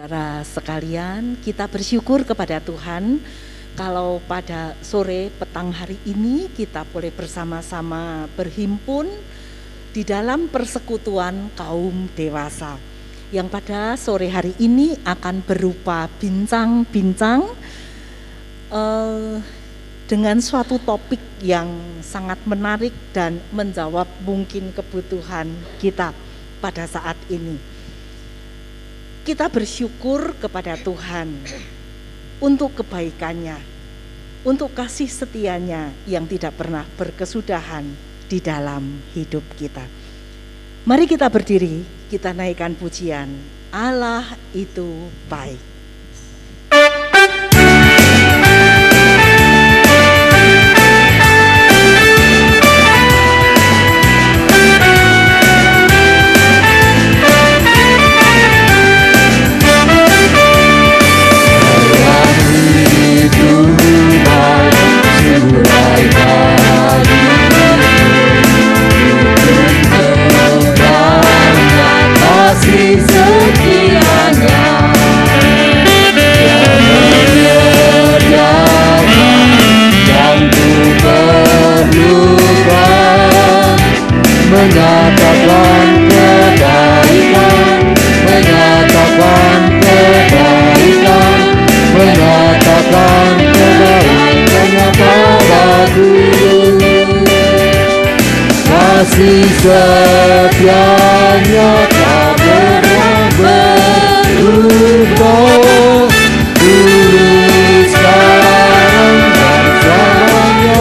Saudara sekalian, kita bersyukur kepada Tuhan kalau pada sore petang hari ini kita boleh bersama-sama berhimpun di dalam persekutuan kaum dewasa yang pada sore hari ini akan berupa bincang-bincang dengan suatu topik yang sangat menarik dan menjawab mungkin kebutuhan kita pada saat ini. Kita bersyukur kepada Tuhan untuk kebaikannya, untuk kasih setianya yang tidak pernah berkesudahan di dalam hidup kita. Mari kita berdiri, kita naikkan pujian, Allah itu baik. Kasih setianya tak pernah berubah, dulu sekarang dan selamanya.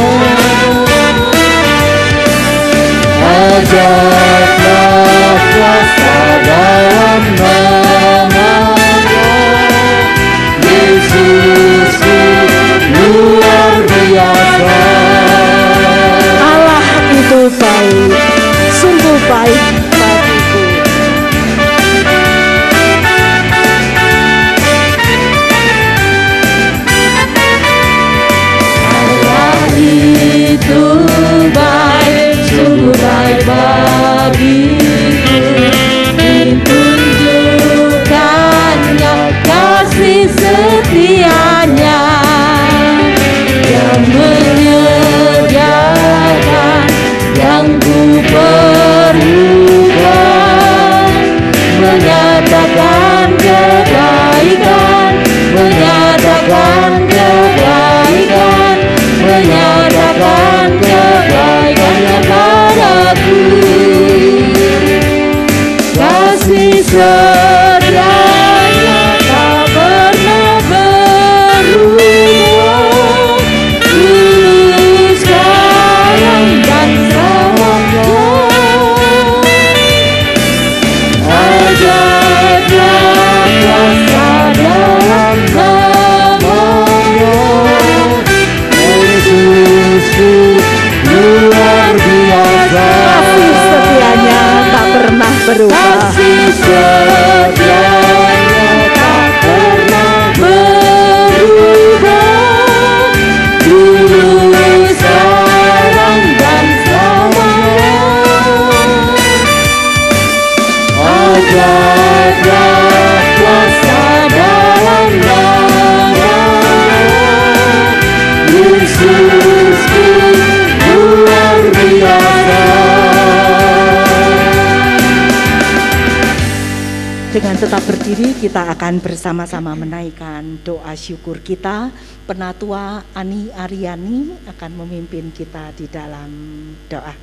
Ajarlah kuasa dalam nama-Nya, Yesusku luar biasa. Allah itu baik, sungguh baik bagiku. Allah itu baik, sungguh baik bagiku. Ditunjukkannya kasih setianya yang menyediakan yang ku perlukan, menyatakan kebaikan, menyatakan kebaikan, menyatakan kebaikannya padaku. Kasih setianya tak pernah berubah, dulu sekarang dan selamanya. Ajarlah kuasa dalam nama-Nya, Yesusku luar biasa. Kasih setianya tak pernah berubah. Kasih setianya tak pernah berubah, dulu sekarang dan selamanya. Ajarlah kuasa dalam nama-Nya, Yesusku luar biasa. Dengan tetap berdiri, kita akan bersama-sama menaikkan doa syukur kita. Penatua Ani Aryani akan memimpin kita di dalam doa.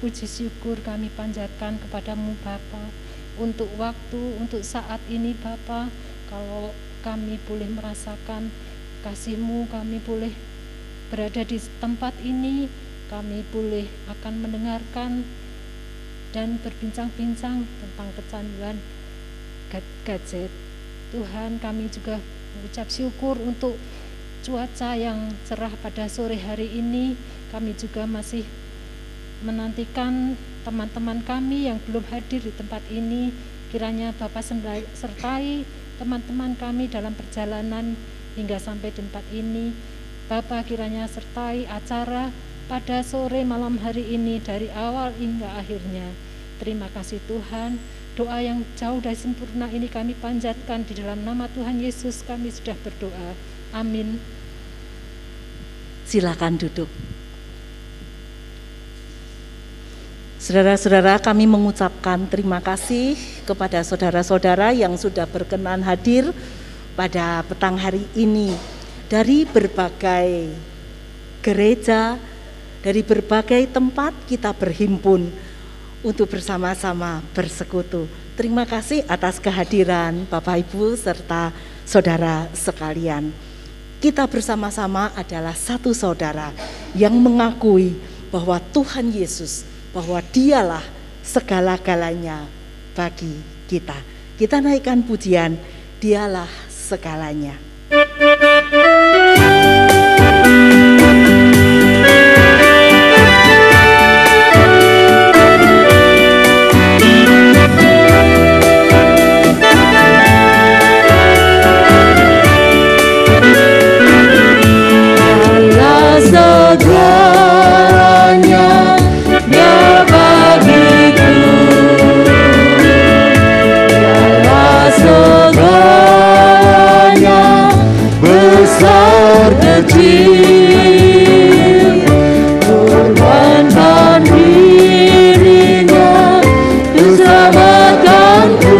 Puji syukur kami panjatkan kepadamu Bapa untuk waktu, untuk saat ini Bapa. Kalau kami boleh merasakan kasih-Mu, kami boleh berada di tempat ini, kami boleh akan mendengarkan dan berbincang-bincang tentang kecanduan gadget. Tuhan, kami juga mengucap syukur untuk cuaca yang cerah pada sore hari ini. Kami juga masih menantikan teman-teman kami yang belum hadir di tempat ini. Kiranya Bapa sertai teman-teman kami dalam perjalanan hingga sampai di tempat ini. Bapa kiranya sertai acara pada sore malam hari ini dari awal hingga akhirnya. Terima kasih Tuhan. Doa yang jauh dari sempurna ini kami panjatkan di dalam nama Tuhan Yesus kami sudah berdoa. Amin. Silakan duduk. Saudara-saudara, kami mengucapkan terima kasih kepada saudara-saudara yang sudah berkenan hadir pada petang hari ini dari berbagai gereja, dari berbagai tempat kita berhimpun untuk bersama-sama bersekutu. Terima kasih atas kehadiran Bapak Ibu serta saudara sekalian. Kita bersama-sama adalah satu saudara yang mengakui bahwa Tuhan Yesus, bahwa Dialah segala-galanya bagi kita. Kita naikkan pujian, Dialah segalanya. Korbankan dirinya untuk selamatkanku.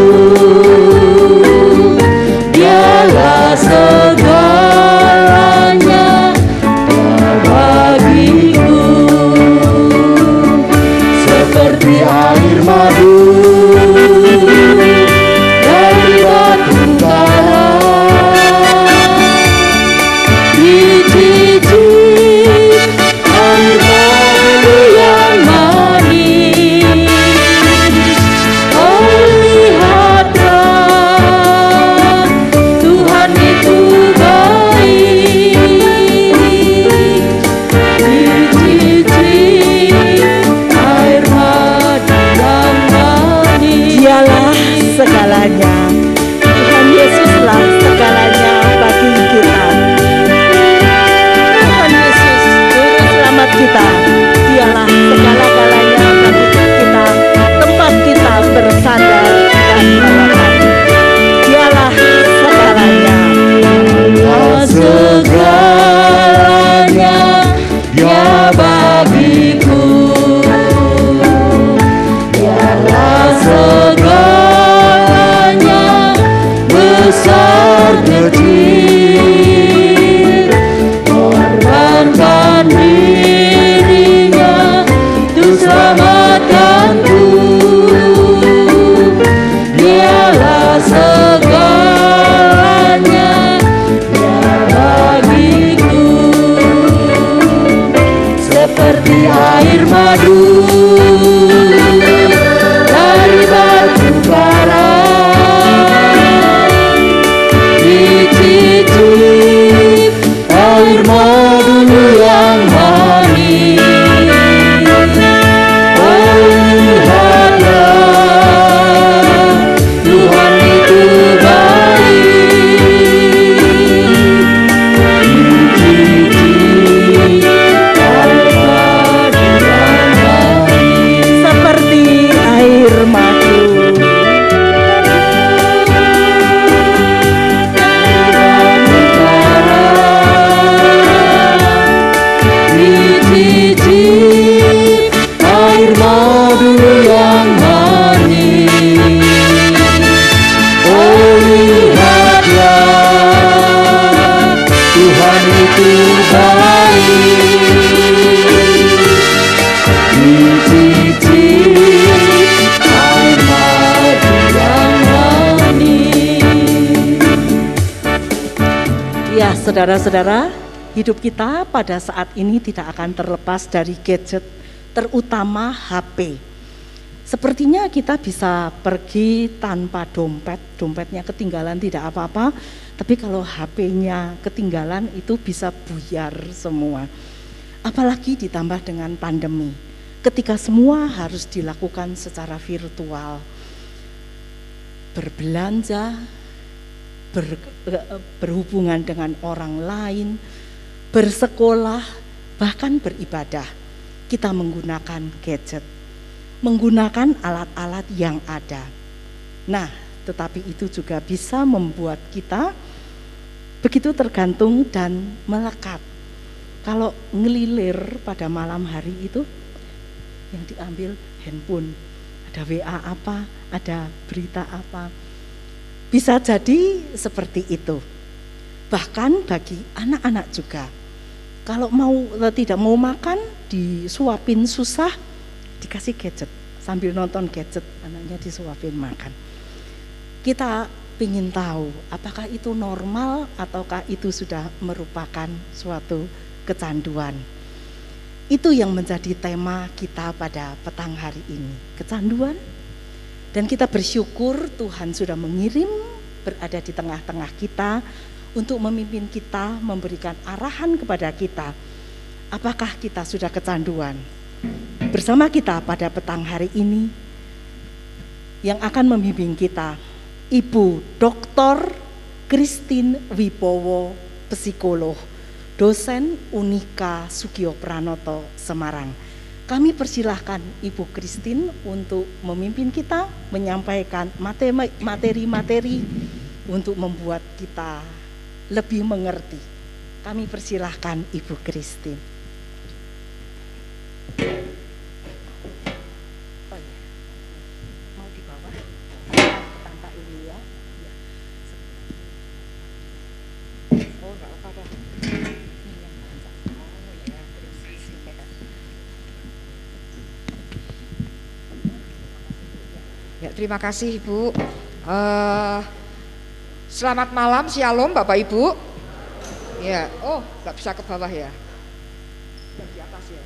Dialah segalanya bagiku, seperti air madu dari batu bara. Segalanya, Tuhan Yesuslah segalanya bagi kita. Tuhan Yesus juru selamat kita, Dialah segala-galanya bagi kita, tempat kita bersandar dan melekat. Dialah segalanya. Segalanya Dia bagiku. Dialah segalanya, besar kecil, korbankan dirinya untuk selamatkanku. Dialah segalanya, Dia bagiku, seperti air madu dari batu bara. Dicicip air madu yang manis. Oh, lihatlah, Tuhan itu baik. Dicicip air madu yang manis, Seperti air madu. dicicip air madu yang manis. Oh, lihatlah, Tuhan itu baik. Dicicip air madu yang manis. Ya, saudara-saudara, hidup kita pada saat ini tidak akan terlepas dari gadget, terutama HP. Sepertinya kita bisa pergi tanpa dompet, dompetnya ketinggalan tidak apa-apa, tapi kalau HP-nya ketinggalan itu bisa buyar semua. Apalagi ditambah dengan pandemi, ketika semua harus dilakukan secara virtual. Berbelanja, berhubungan dengan orang lain, bersekolah, bahkan beribadah, kita menggunakan gadget, menggunakan alat-alat yang ada. Nah, tetapi itu juga bisa membuat kita begitu tergantung dan melekat. Kalau ngelilir pada malam hari itu, yang diambil handphone, ada WA apa, ada berita apa. Bisa jadi seperti itu. Bahkan bagi anak-anak juga, kalau tidak mau makan, disuapin susah, dikasih gadget, sambil nonton gadget, anaknya disuapin makan. Kita ingin tahu apakah itu normal ataukah itu sudah merupakan suatu kecanduan. Itu yang menjadi tema kita pada petang hari ini, kecanduan. Dan kita bersyukur Tuhan sudah mengirim berada di tengah-tengah kita untuk memimpin kita, memberikan arahan kepada kita. Apakah kita sudah kecanduan? Bersama kita pada petang hari ini yang akan membimbing kita, Ibu Dr. Christine Wibowo, psikolog, dosen Unika Sugio Pranoto, Semarang. Kami persilahkan Ibu Christine untuk memimpin kita, menyampaikan materi-materi untuk membuat kita lebih mengerti. Kami persilahkan Ibu Christine. Oh ya, mau di bawah tanpa ini ya. Oh enggak apa-apa. Ya, terima kasih Ibu. Selamat malam, shalom Bapak Ibu. Ya, oh nggak bisa ke bawah ya. Di atas ya.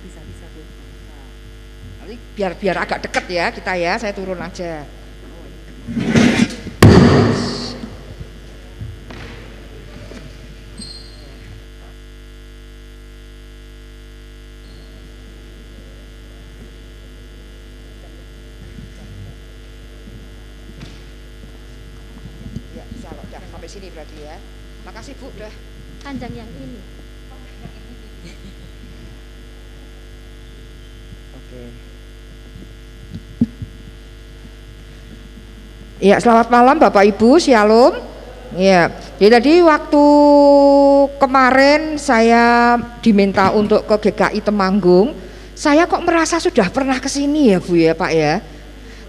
Bisa Bu. Nanti biar agak deket ya kita ya. Saya turun aja. Sini berarti ya. Makasih Bu, udah Panjang yang ini. Oke. Ya, selamat malam Bapak Ibu, shalom. Ya, jadi tadi waktu kemarin saya diminta untuk ke GKI Temanggung. Saya kok merasa sudah pernah ke sini ya Bu ya Pak ya.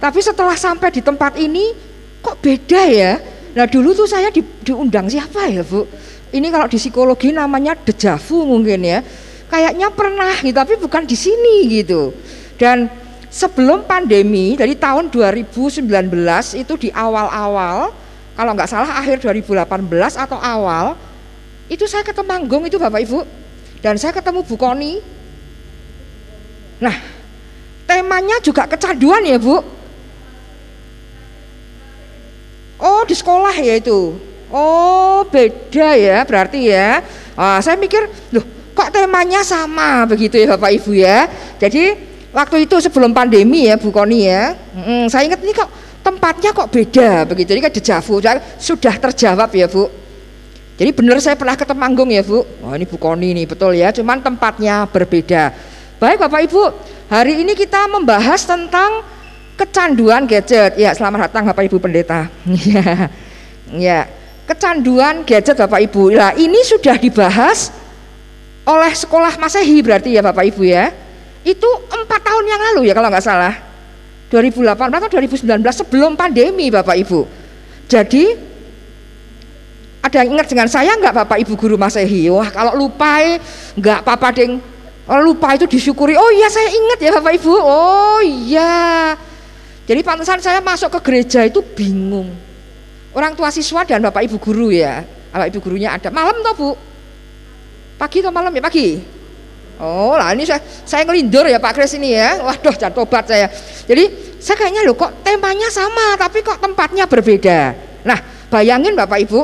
Tapi setelah sampai di tempat ini kok beda ya. Nah dulu tuh saya diundang siapa ya Bu? Ini kalau di psikologi namanya deja vu mungkin ya. Kayaknya pernah gitu, tapi bukan di sini gitu. Dan sebelum pandemi, dari tahun 2019 itu di awal-awal, kalau nggak salah akhir 2018 atau awal, itu saya ke Temanggung itu Bapak Ibu. Dan saya ketemu Bu Koni. Nah, temanya juga kecanduan ya Bu. Oh di sekolah ya itu. Oh beda ya berarti ya. Saya mikir loh kok temanya sama begitu ya Bapak Ibu ya. Jadi waktu itu sebelum pandemi ya Bu Koni ya. Saya ingat ini kok tempatnya kok beda begitu. Jadi kan deja vu sudah terjawab ya Bu. Jadi benar saya pernah ke Temanggung ya Bu. Oh ini Bu Koni nih betul ya. Cuman tempatnya berbeda. Baik Bapak Ibu, hari ini kita membahas tentang kecanduan gadget. Ya, selamat datang Bapak Ibu Pendeta. Ya, kecanduan gadget Bapak Ibu. Nah, ini sudah dibahas oleh sekolah Masehi berarti ya Bapak Ibu ya. Itu 4 tahun yang lalu ya kalau nggak salah. 2018 atau 2019 sebelum pandemi Bapak Ibu. Jadi ada yang ingat dengan saya nggak Bapak Ibu guru Masehi? Wah, kalau lupa nggak apa-apa deng. Kalau lupa itu disyukuri. Oh iya saya ingat ya Bapak Ibu. Oh iya. Jadi pantesan saya masuk ke gereja itu bingung. Orang tua siswa dan Bapak Ibu guru ya. Bapak Ibu gurunya ada. Malam toh Bu? Pagi atau malam ya? Pagi. Oh lah ini saya ngelindur ya Pak Kris ini ya. Waduh jangan tobat saya. Jadi saya kayaknya loh kok temanya sama tapi kok tempatnya berbeda. Nah bayangin Bapak Ibu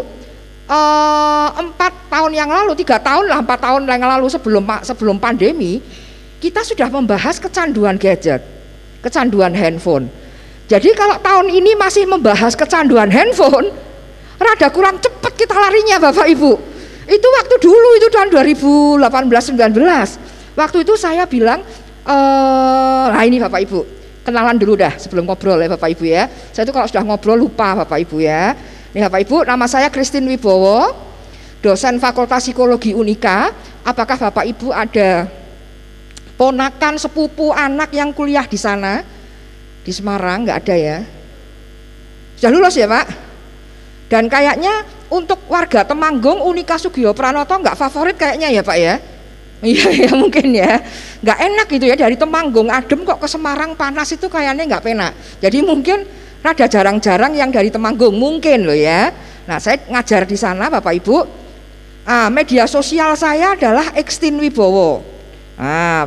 4 tahun yang lalu, 3 tahun lah 4 tahun yang lalu sebelum pandemi kita sudah membahas kecanduan gadget, kecanduan handphone. Jadi kalau tahun ini masih membahas kecanduan handphone, rada kurang cepat kita larinya Bapak Ibu. Itu waktu dulu, itu tahun 2018-19. Waktu itu saya bilang, nah ini Bapak Ibu, kenalan dulu dah sebelum ngobrol ya Bapak Ibu ya. Saya itu kalau sudah ngobrol lupa Bapak Ibu ya. Nih Bapak Ibu, nama saya Christine Wibowo, dosen Fakultas Psikologi Unika. Apakah Bapak Ibu ada ponakan, sepupu, anak yang kuliah di sana? Di Semarang nggak ada ya? Sudah lulus ya Pak? Dan kayaknya untuk warga Temanggung Unika Sugiyo Pranoto nggak favorit kayaknya ya Pak ya? Iya ya mungkin ya, nggak enak gitu ya, dari Temanggung adem kok ke Semarang panas itu kayaknya nggak penak. Jadi mungkin rada jarang-jarang yang dari Temanggung mungkin loh ya. Nah saya ngajar di sana Bapak Ibu. Media sosial saya adalah Christine Wibowo.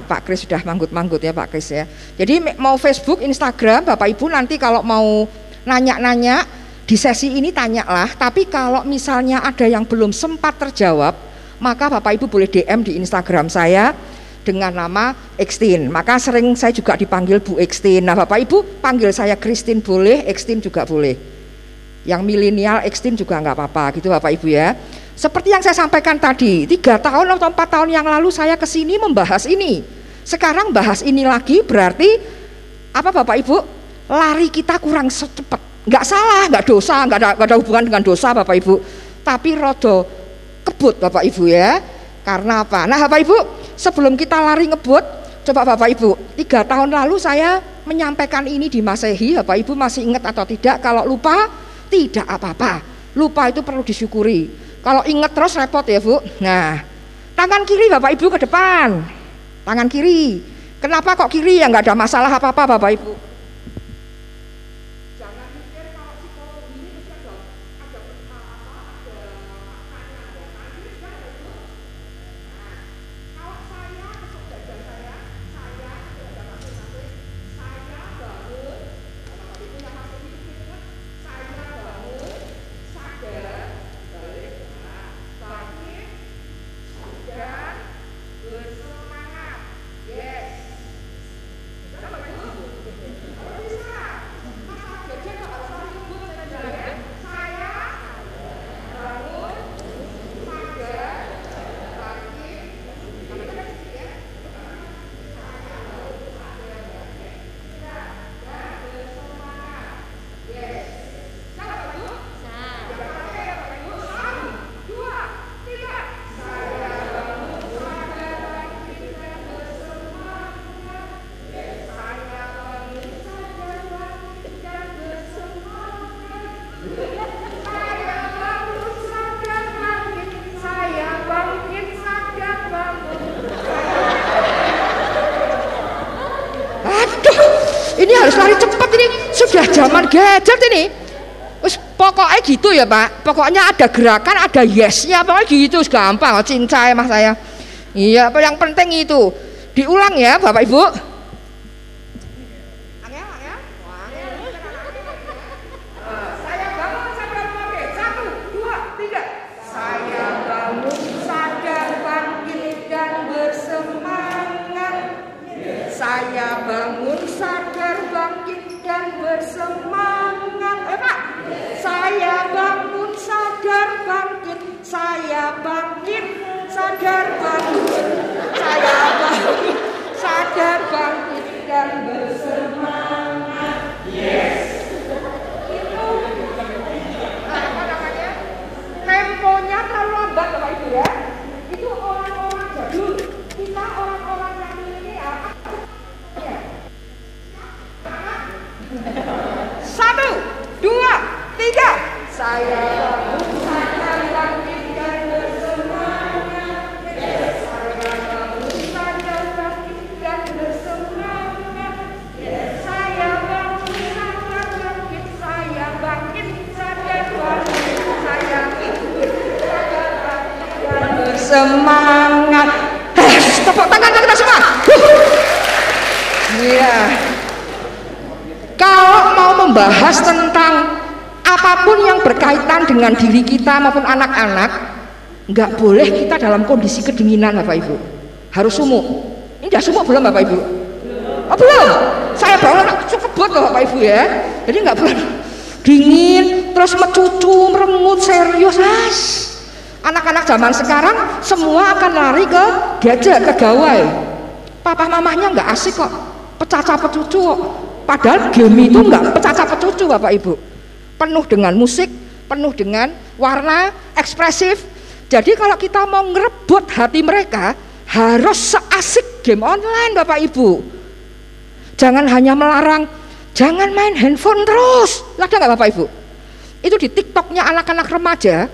Pak Kris sudah manggut-manggut ya Pak Kris ya. Jadi mau Facebook, Instagram Bapak Ibu nanti kalau mau nanya-nanya di sesi ini tanyalah. Tapi kalau misalnya ada yang belum sempat terjawab, maka Bapak Ibu boleh DM di Instagram saya dengan nama Christine. Maka sering saya juga dipanggil Bu Christine. Nah Bapak Ibu panggil saya Christine boleh, Christine juga boleh. Yang milenial Christine juga nggak apa-apa gitu Bapak Ibu ya. Seperti yang saya sampaikan tadi, 3 tahun atau 4 tahun yang lalu saya kesini membahas ini. Sekarang bahas ini lagi, berarti apa Bapak Ibu? Lari kita kurang cepat. Nggak salah, nggak dosa, nggak ada hubungan dengan dosa Bapak Ibu. Tapi rodo kebut Bapak Ibu ya. Karena apa? Nah Bapak Ibu, sebelum kita lari ngebut, coba Bapak Ibu, 3 tahun lalu saya menyampaikan ini di Masehi. Bapak Ibu masih ingat atau tidak? Kalau lupa, tidak apa-apa. Lupa itu perlu disyukuri. Kalau ingat terus repot ya Bu. Nah, tangan kiri Bapak Ibu ke depan. Tangan kiri. Kenapa kok kiri ya? Nggak ada masalah apa-apa Bapak Ibu. Jangan mikir kalau psikologi ini mesti ada kalau saya besok belajar saya belajar masing-masing. Saya bangun, Bapak Ibu yang masih ingat, saya bangun, sadar, balik. Bangkit dan bersemangat. Yes. Bapak Ibu, bisa. Masa belajar kalau saya sebut saja. Saya bangun, sadar, bangkit. Kita kasih ya. Saya bangun, sadar, bangkit. Dan bersemangat. Yes. Bapak Ibu. Ini harus lari cepat ini, sudah zaman gadget ini. Pokoknya gitu ya Pak, pokoknya ada gerakan, ada yesnya, pokoknya gitu, gampang, cincai mas saya. Iya, yang penting itu diulang ya Bapak Ibu. Saya bangun sadar bangkit, 1, 2, 3. Saya bangun sadar bangkit dan bersemangat. Saya bangun sadar bangkit dan bersemangat. Pak. Saya bangun sadar bangkit, saya bangkit sadar bangkit, saya bangun sadar bangkit dan bersemangat. Yes. Itu apa namanya? Temponya terlalu lambat Bapak Ibu ya. Itu orang-orang jadul. Kita orang-orang yang milenial. 1, 2, 3. Saya bangun sadar bangkit dan bersemangat. Saya bangun sadar bangkit dan bersemangat. Saya bangun sadar bangkit, saya bangkit sadar bangkit, saya bangkit sadar bangkit dan bersemangat. Tepuk tangan kita semua. Iya. Kalau mau membahas tentang apapun yang berkaitan dengan diri kita maupun anak-anak, nggak boleh kita dalam kondisi kedinginan Bapak Ibu. Harus sumuk. Ini udah sumuk belum Bapak Ibu? Oh belum. Saya bangun kebut loh Bapak Ibu ya. Jadi nggak boleh dingin, terus mecucu, merengut, serius. Anak-anak zaman sekarang semua akan lari ke gadget, ke gawai. Papa mamahnya nggak asik kok, pecacah pecucu kok. Padahal game itu nggak pecacah pecucu Bapak Ibu. Penuh dengan musik, penuh dengan warna, ekspresif. Jadi kalau kita mau ngerebut hati mereka, harus seasik game online Bapak Ibu. Jangan hanya melarang, jangan main handphone terus. Ada nggak Bapak Ibu? Itu di TikToknya anak-anak remaja,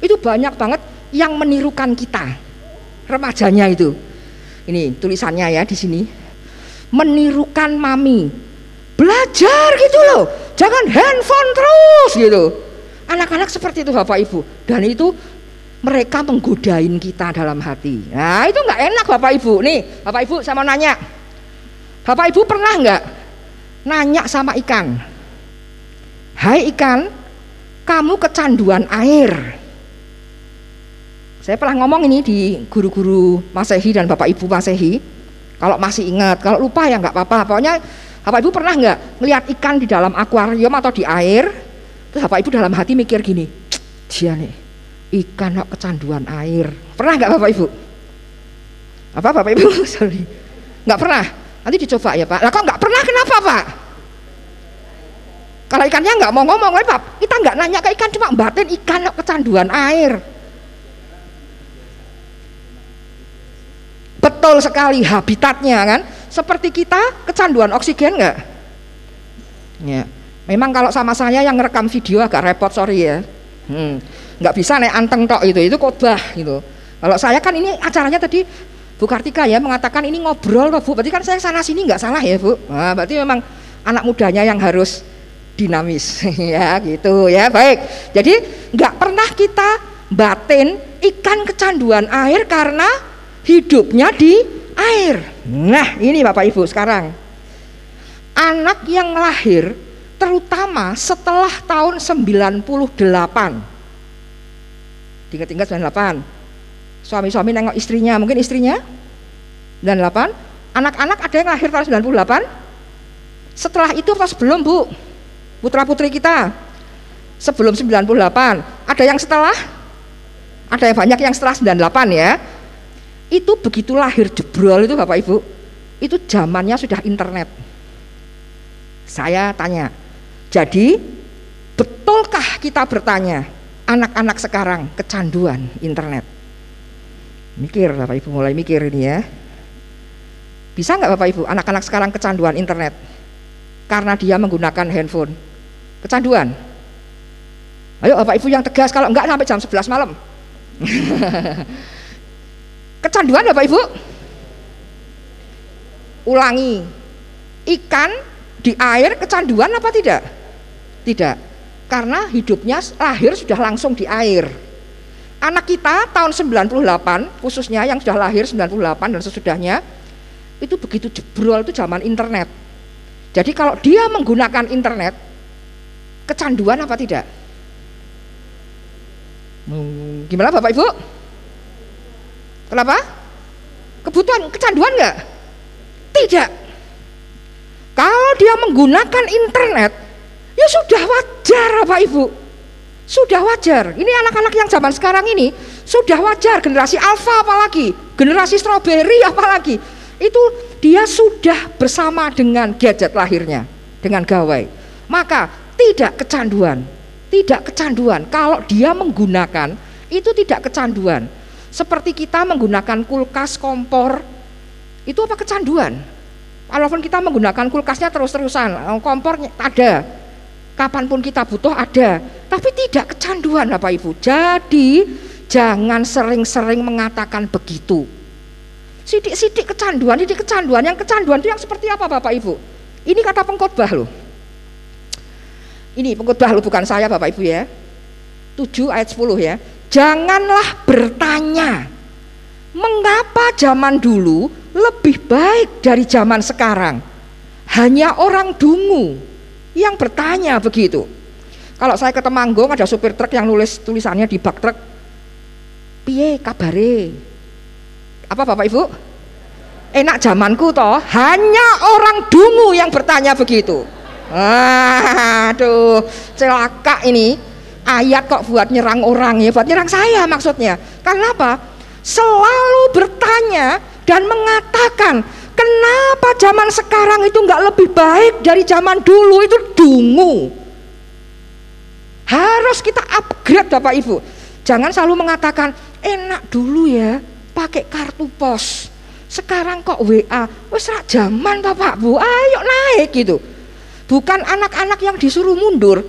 itu banyak banget yang menirukan kita. Remajanya itu. Ini tulisannya ya di sini. Menirukan mami. Belajar gitu loh. Jangan handphone terus gitu. Anak-anak seperti itu Bapak Ibu. Dan itu mereka menggodain kita dalam hati. Nah itu nggak enak Bapak Ibu. Nih Bapak Ibu saya mau nanya, Bapak Ibu pernah nggak nanya sama ikan, hai ikan, kamu kecanduan air? Saya pernah ngomong ini di guru-guru Masehi dan Bapak Ibu Masehi. Kalau masih ingat, kalau lupa ya nggak apa-apa. Pokoknya Bapak Ibu pernah nggak melihat ikan di dalam akuarium atau di air, terus Bapak Ibu dalam hati mikir gini, dia nih ikan kok kecanduan air. Pernah nggak Bapak Ibu? Apa Bapak Ibu? Sorry, nggak pernah. Nanti dicoba ya Pak. Lah kok nggak pernah? Kenapa Pak? Kalau ikannya nggak mau ngomong, Pak, kita nggak nanya ke ikan, cuma batin ikan kok kecanduan air. Betul sekali, habitatnya kan. Seperti kita kecanduan oksigen nggak? Ya. Memang kalau sama saya yang ngerekam video agak repot, sorry ya. Nggak bisa naik anteng tok itu khotbah gitu. Kalau saya kan ini acaranya tadi Bu Kartika ya mengatakan ini ngobrol loh Bu. Berarti kan saya sana sini nggak salah ya Bu. Nah, berarti memang anak mudanya yang harus dinamis ya gitu ya. Baik. Jadi nggak pernah kita batin ikan kecanduan air karena hidupnya di air. Nah ini Bapak Ibu sekarang anak yang lahir terutama setelah tahun 98, diingat-ingat 98, suami-suami nengok istrinya, mungkin istrinya 98, anak-anak ada yang lahir tahun 98, setelah itu atau sebelum Bu? Putra putri kita sebelum 98, ada yang setelah? Ada yang banyak yang setelah 98 ya. Itu begitu lahir jebrol itu Bapak Ibu, itu zamannya sudah internet. Saya tanya, jadi betulkah kita bertanya anak-anak sekarang kecanduan internet? Mikir Bapak Ibu, mulai mikir ini ya. Bisa nggak Bapak Ibu anak-anak sekarang kecanduan internet karena dia menggunakan handphone? Kecanduan? Ayo Bapak Ibu yang tegas, kalau enggak sampai jam 11 malam. Kecanduan Bapak Ibu? Ulangi, ikan di air kecanduan apa tidak? Tidak, karena hidupnya lahir sudah langsung di air. Anak kita tahun 98 khususnya yang sudah lahir 98 dan sesudahnya itu begitu jebrol, itu zaman internet. Jadi kalau dia menggunakan internet kecanduan apa tidak? Gimana Bapak Ibu? Kenapa? Kebutuhan, kecanduan enggak? Tidak. Kalau dia menggunakan internet, ya sudah wajar Bapak Ibu. Sudah wajar. Ini anak-anak yang zaman sekarang ini sudah wajar, generasi alfa apalagi, generasi strawberry apalagi. Itu dia sudah bersama dengan gadget lahirnya, dengan gawai. Maka tidak kecanduan. Tidak kecanduan. Kalau dia menggunakan itu tidak kecanduan. Seperti kita menggunakan kulkas, kompor, itu apa kecanduan? Walaupun kita menggunakan kulkasnya terus-terusan, kompornya ada, kapanpun kita butuh ada, tapi tidak kecanduan Bapak Ibu. Jadi jangan sering-sering mengatakan begitu. Sidik-sidik kecanduan, sidik kecanduan. Yang kecanduan itu yang seperti apa Bapak Ibu? Ini kata pengkhotbah loh. Ini pengkhotbah loh, bukan saya Bapak Ibu ya. 7 ayat 10 ya. Janganlah bertanya mengapa zaman dulu lebih baik dari zaman sekarang. Hanya orang dungu yang bertanya begitu. Kalau saya ke Temanggung ada supir truk yang nulis tulisannya di bak truk, piye kabare? Apa Bapak Ibu? Enak zamanku toh, hanya orang dungu yang bertanya begitu. Aduh, celaka ini. ayat kok buat nyerang orang ya, buat nyerang saya maksudnya. Karena apa? Selalu bertanya dan mengatakan, kenapa zaman sekarang itu nggak lebih baik dari zaman dulu? Itu dungu. Harus kita upgrade Bapak Ibu. Jangan selalu mengatakan, enak dulu ya pakai kartu pos, sekarang kok WA, wes rak zaman Bapak Bu, ayo naik gitu. Bukan anak-anak yang disuruh mundur.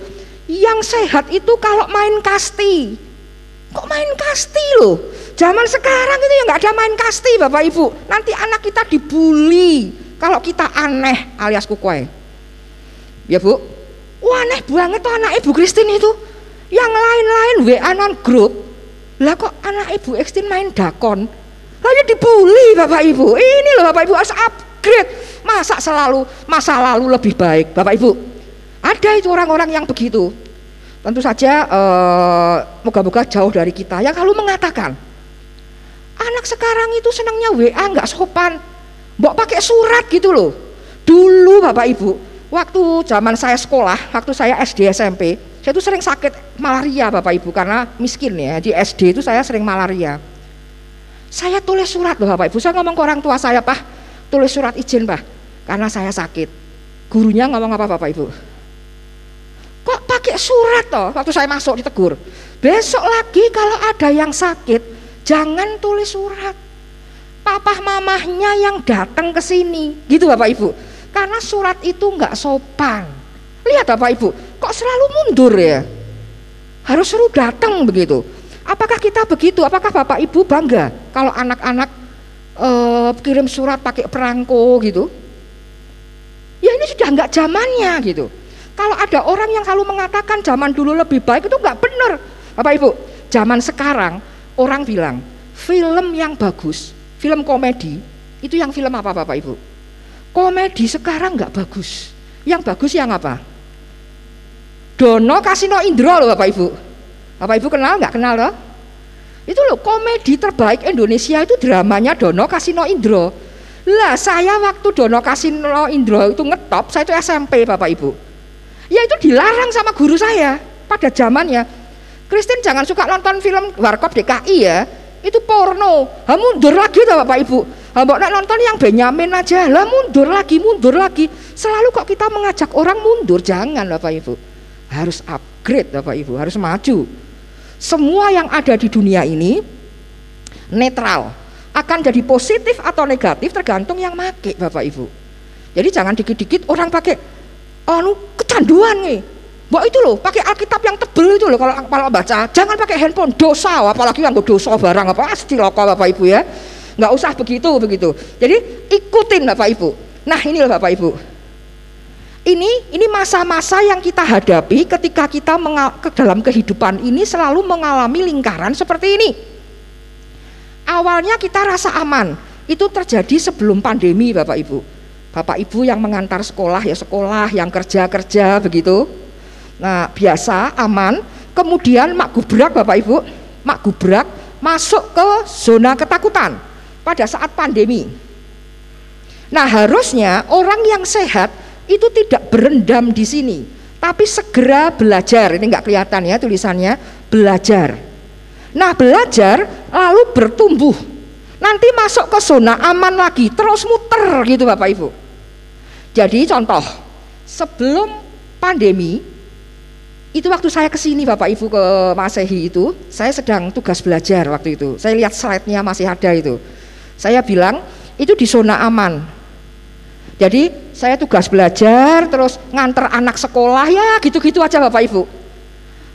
Yang sehat itu kalau main kasti. Kok main kasti loh? Zaman sekarang itu ya nggak ada main kasti Bapak Ibu. Nanti anak kita dibully kalau kita aneh alias kukuai. Ya Bu, wah aneh banget tuh anak Ibu Christine itu. Yang lain-lain WA non grup. Lah kok anak Ibu Christine main dakon? Lalu dibully Bapak Ibu. Ini loh Bapak Ibu harus upgrade. Masa masa lalu lebih baik Bapak Ibu? Ada itu orang-orang yang begitu. Tentu saja moga-moga jauh dari kita yang selalu mengatakan anak sekarang itu senangnya WA nggak sopan, mbok pakai surat gitu loh. Dulu Bapak Ibu, waktu zaman saya sekolah, waktu saya SD SMP, saya itu sering sakit malaria Bapak Ibu karena miskin ya. Di SD itu saya sering malaria. Saya tulis surat loh Bapak Ibu. Saya ngomong ke orang tua saya, Pak, tulis surat izin Pak, karena saya sakit. Gurunya ngomong apa Bapak Ibu? Kok pakai surat toh? Waktu saya masuk ditegur. Besok lagi kalau ada yang sakit, jangan tulis surat. Papa mamahnya yang datang ke sini, gitu Bapak Ibu. Karena surat itu nggak sopan. Lihat Bapak Ibu, kok selalu mundur ya? Harus suruh datang begitu. Apakah kita begitu? Apakah Bapak Ibu bangga kalau anak-anak kirim surat pakai perangko gitu? Ya ini sudah nggak zamannya gitu. Kalau ada orang yang selalu mengatakan zaman dulu lebih baik, itu nggak benar Bapak Ibu. Zaman sekarang orang bilang film yang bagus, film komedi, itu yang film apa Bapak Ibu? Komedi sekarang nggak bagus. Yang bagus yang apa? Dono Kasino Indro loh Bapak Ibu. Bapak Ibu kenal nggak kenal loh? Itu loh komedi terbaik Indonesia itu dramanya Dono Kasino Indro. Lah saya waktu Dono Kasino Indro itu ngetop, saya itu SMP Bapak Ibu. Ya itu dilarang sama guru saya pada zamannya. Christine jangan suka nonton film Warkop DKI ya, itu porno. Ha mundur lagi tuh Bapak Ibu. Ha mbok nek nonton yang Benyamin aja. Lah mundur lagi. Selalu kok kita mengajak orang mundur, jangan Bapak Ibu. Harus upgrade Bapak Ibu, harus maju. Semua yang ada di dunia ini netral. Akan jadi positif atau negatif tergantung yang make Bapak Ibu. Jadi jangan dikit-dikit orang pakai kecanduan nih. Mbak itu loh, pakai Alkitab yang tebel itu loh kalau baca. Jangan pakai handphone, dosa, apalagi yang dosa barang apa pasti loka Bapak Ibu ya. Nggak usah begitu. Jadi ikutin Bapak Ibu. Nah ini loh Bapak Ibu. Ini masa-masa yang kita hadapi ketika kita dalam kehidupan ini selalu mengalami lingkaran seperti ini. Awalnya kita rasa aman, itu terjadi sebelum pandemi Bapak Ibu. Bapak Ibu yang mengantar sekolah ya sekolah, yang kerja begitu. Nah biasa aman, kemudian mak gubrak Bapak Ibu, mak gubrak masuk ke zona ketakutan pada saat pandemi. Nah harusnya orang yang sehat itu tidak berendam di sini, tapi segera belajar. Ini nggak kelihatan ya tulisannya, belajar. Nah belajar lalu bertumbuh, nanti masuk ke zona aman lagi, terus muter gitu Bapak Ibu. Jadi contoh, sebelum pandemi, itu waktu saya kesini Bapak Ibu ke Masehi itu, saya sedang tugas belajar waktu itu. Saya lihat slide-nya masih ada itu. Saya bilang, itu di zona aman. Jadi saya tugas belajar, terus nganter anak sekolah, ya gitu-gitu aja Bapak Ibu.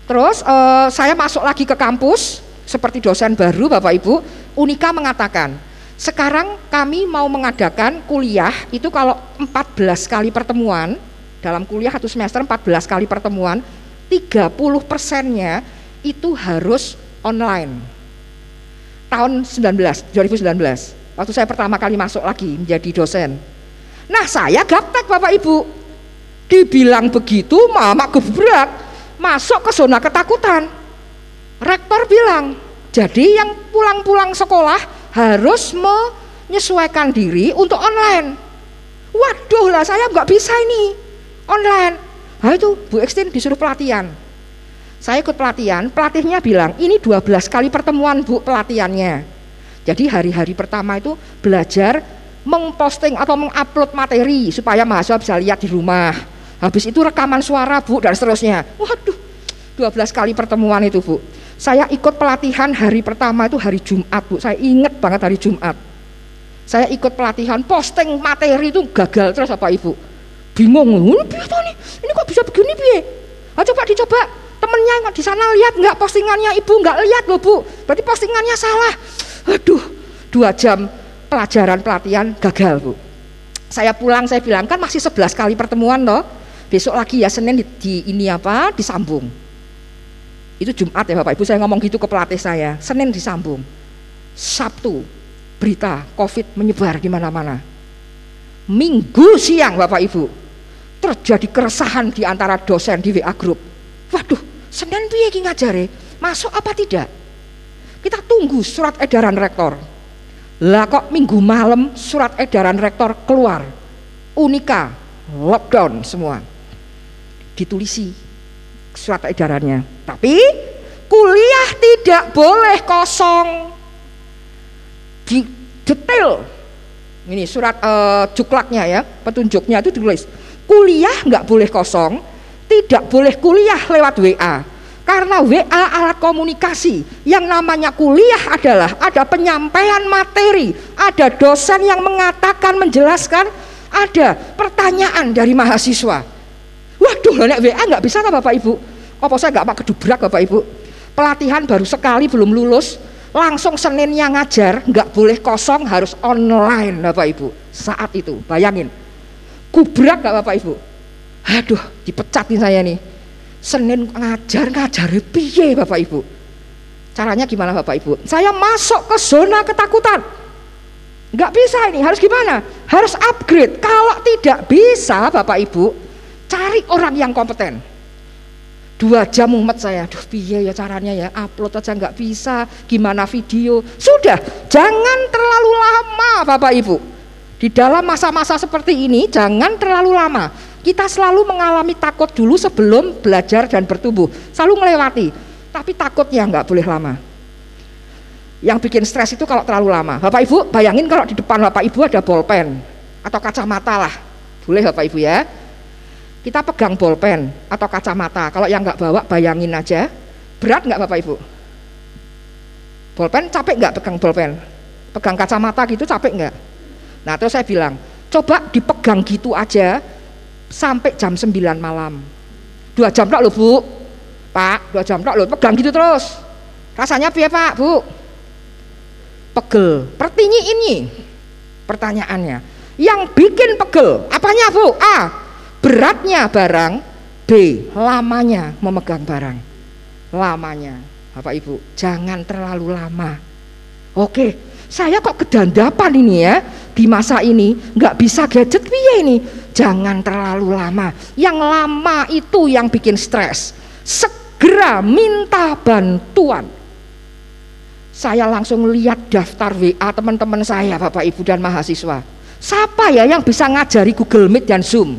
Terus saya masuk lagi ke kampus, seperti dosen baru Bapak Ibu, Unika mengatakan, sekarang kami mau mengadakan kuliah, itu kalau 14 kali pertemuan, dalam kuliah 1 semester 14 kali pertemuan, 30%-nya itu harus online. Tahun 2019, waktu saya pertama kali masuk lagi menjadi dosen. Nah saya gaptek Bapak Ibu, dibilang begitu mama gebrak, masuk ke zona ketakutan. Rektor bilang, jadi yang pulang-pulang sekolah harus menyesuaikan diri untuk online. Waduh lah saya nggak bisa ini online. Nah itu Bu Ekstin disuruh pelatihan. Saya ikut pelatihan, pelatihnya bilang ini 12 kali pertemuan Bu pelatihannya. Jadi hari-hari pertama itu belajar memposting atau mengupload materi supaya mahasiswa bisa lihat di rumah. Habis itu rekaman suara Bu dan seterusnya. Waduh, 12 kali pertemuan itu Bu. Saya ikut pelatihan hari pertama itu hari Jumat Bu, saya ingat banget hari Jumat. Saya ikut pelatihan posting materi itu gagal terus Bapak Ibu. Bingung, ini kok bisa begini piye? Coba dicoba. Temennya di sana lihat nggak postingannya Ibu? Nggak lihat loh Bu, berarti postingannya salah. Aduh, 2 jam pelajaran pelatihan gagal Bu. Saya pulang, saya bilang kan masih 11 kali pertemuan loh. Besok lagi ya Senin disambung. Itu Jumat ya Bapak Ibu, saya ngomong gitu ke pelatih saya. Senin disambung. Sabtu berita COVID menyebar di mana-mana. Minggu siang Bapak Ibu terjadi keresahan di antara dosen di WA group. Waduh, Senin piye iki ngajare? Masuk apa tidak? Kita tunggu surat edaran rektor. Lah kok minggu malam surat edaran rektor keluar. Unika lockdown semua. Ditulisi surat edarannya. Tapi kuliah tidak boleh kosong. Di detail. Ini surat juklaknya ya, petunjuknya itu ditulis. Kuliah nggak boleh kosong, tidak boleh kuliah lewat WA. Karena WA alat komunikasi, yang namanya kuliah adalah ada penyampaian materi, ada dosen yang mengatakan, menjelaskan, ada pertanyaan dari mahasiswa. Waduh, nek WA nggak bisa kan Bapak Ibu? Apa saya nggak pak kedubrak Bapak Ibu? Pelatihan baru sekali belum lulus, langsung Seninnya ngajar, nggak boleh kosong, harus online Bapak Ibu. Saat itu, bayangin, kubrak nggak Bapak Ibu? Aduh, dipecatin saya nih. Senin ngajar piye Bapak Ibu? Caranya gimana Bapak Ibu? Saya masuk ke zona ketakutan. Nggak bisa ini, harus gimana? Harus upgrade. Kalau tidak bisa Bapak Ibu, cari orang yang kompeten. 2 jam mumet saya, aduh piye ya caranya ya, upload aja nggak bisa, gimana video? Sudah, jangan terlalu lama Bapak Ibu. Di dalam masa-masa seperti ini jangan terlalu lama. Kita selalu mengalami takut dulu sebelum belajar dan bertumbuh, selalu melewati. Tapi takutnya nggak boleh lama. Yang bikin stres itu kalau terlalu lama. Bapak Ibu bayangin kalau di depan Bapak Ibu ada bolpen atau kacamata lah, boleh Bapak Ibu ya. Kita pegang bolpen atau kacamata. Kalau yang nggak bawa bayangin aja, berat nggak Bapak Ibu? Bolpen capek nggak pegang bolpen? Pegang kacamata gitu capek nggak? Nah terus saya bilang, coba dipegang gitu aja sampai jam 9 malam. 2 jam tak loh Bu, Pak, 2 jam tak loh, pegang gitu terus. Rasanya piye Pak, Bu? Pegel. Pertinyi ini pertanyaannya. Yang bikin pegel, apanya Bu? A, beratnya barang. B, lamanya memegang barang. Lamanya, Bapak Ibu, jangan terlalu lama. Oke, saya kok kedandapan ini ya, di masa ini nggak bisa gadget piye ini. Jangan terlalu lama. Yang lama itu yang bikin stres. Segera minta bantuan. Saya langsung lihat daftar WA teman-teman saya, Bapak Ibu dan mahasiswa. Siapa ya yang bisa ngajari Google Meet dan Zoom?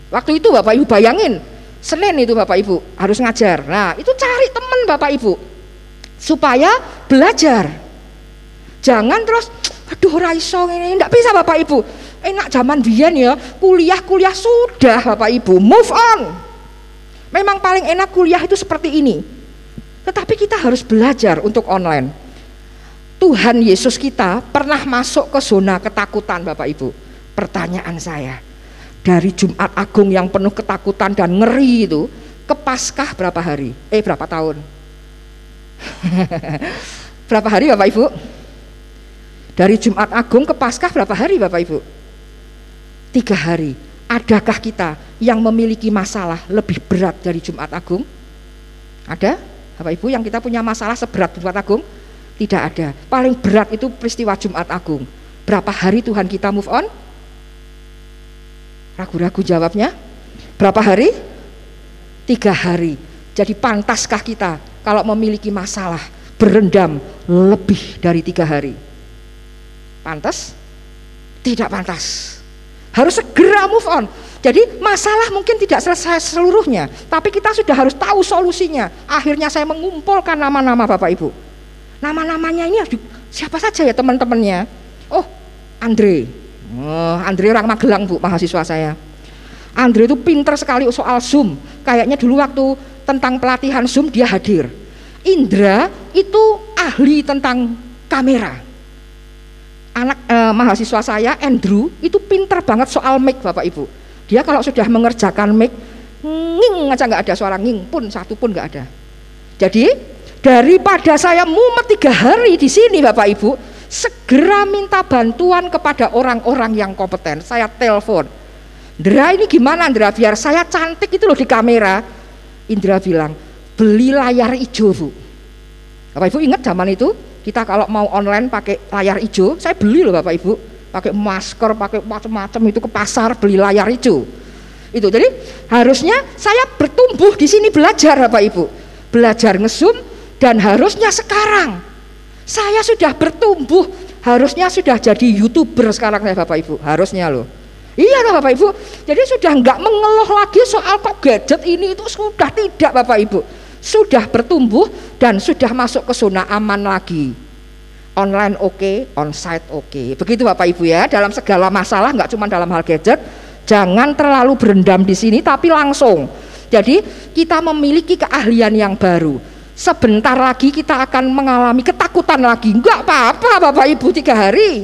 Waktu itu Bapak Ibu bayangin, Senin itu Bapak Ibu harus ngajar. Nah itu cari teman Bapak Ibu supaya belajar. Jangan terus, aduh raiso ini, enggak bisa Bapak Ibu. Enak zaman biyen ya, kuliah sudah Bapak Ibu, move on. Memang paling enak kuliah itu seperti ini. Tetapi kita harus belajar untuk online. Tuhan Yesus kita pernah masuk ke zona ketakutan Bapak Ibu. Pertanyaan saya, dari Jumat Agung yang penuh ketakutan dan ngeri itu ke Paskah berapa hari? Berapa tahun? Berapa hari Bapak Ibu? Dari Jumat Agung ke Paskah berapa hari Bapak Ibu? 3 hari. Adakah kita yang memiliki masalah lebih berat dari Jumat Agung? Ada? Bapak Ibu yang kita punya masalah seberat Jumat Agung? Tidak ada. Paling berat itu peristiwa Jumat Agung. Berapa hari Tuhan kita move on? Ragu-ragu jawabnya. Berapa hari? 3 hari. Jadi pantaskah kita kalau memiliki masalah berendam lebih dari 3 hari? Pantas? Tidak pantas. Harus segera move on. Jadi masalah mungkin tidak selesai seluruhnya, tapi kita sudah harus tahu solusinya. Akhirnya saya mengumpulkan nama-nama Bapak Ibu. Nama-namanya ini siapa saja ya teman-temannya? Oh, Andre. Andre orang Magelang Bu, mahasiswa saya. Andre itu pinter sekali soal Zoom. Kayaknya dulu waktu tentang pelatihan Zoom dia hadir. Indra itu ahli tentang kamera. Anak mahasiswa saya Andrew itu pinter banget soal mic Bapak Ibu. Dia kalau sudah mengerjakan mic, nging aja nggak ada suara nging pun satu pun nggak ada. Jadi daripada saya mumet 3 hari di sini Bapak Ibu, segera minta bantuan kepada orang-orang yang kompeten. Saya telepon, Indra ini gimana Indra biar saya cantik itu loh di kamera. Indra bilang beli layar hijau Bu. Bapak Ibu ingat zaman itu kita kalau mau online pakai layar hijau, saya beli loh Bapak Ibu. Pakai masker, pakai macam-macam itu ke pasar beli layar hijau. Itu jadi harusnya saya bertumbuh di sini belajar Bapak Ibu, belajar nge-zoom dan harusnya sekarang saya sudah bertumbuh, harusnya sudah jadi YouTuber sekarang ya Bapak Ibu, harusnya loh. Iya loh Bapak Ibu, jadi sudah nggak mengeluh lagi soal kok gadget ini itu sudah tidak Bapak Ibu, sudah bertumbuh dan sudah masuk ke zona aman lagi. Online oke, onsite oke. Begitu Bapak Ibu ya, dalam segala masalah, nggak cuma dalam hal gadget, jangan terlalu berendam di sini tapi langsung. Jadi kita memiliki keahlian yang baru. Sebentar lagi kita akan mengalami ketakutan lagi. Enggak apa-apa Bapak Ibu 3 hari.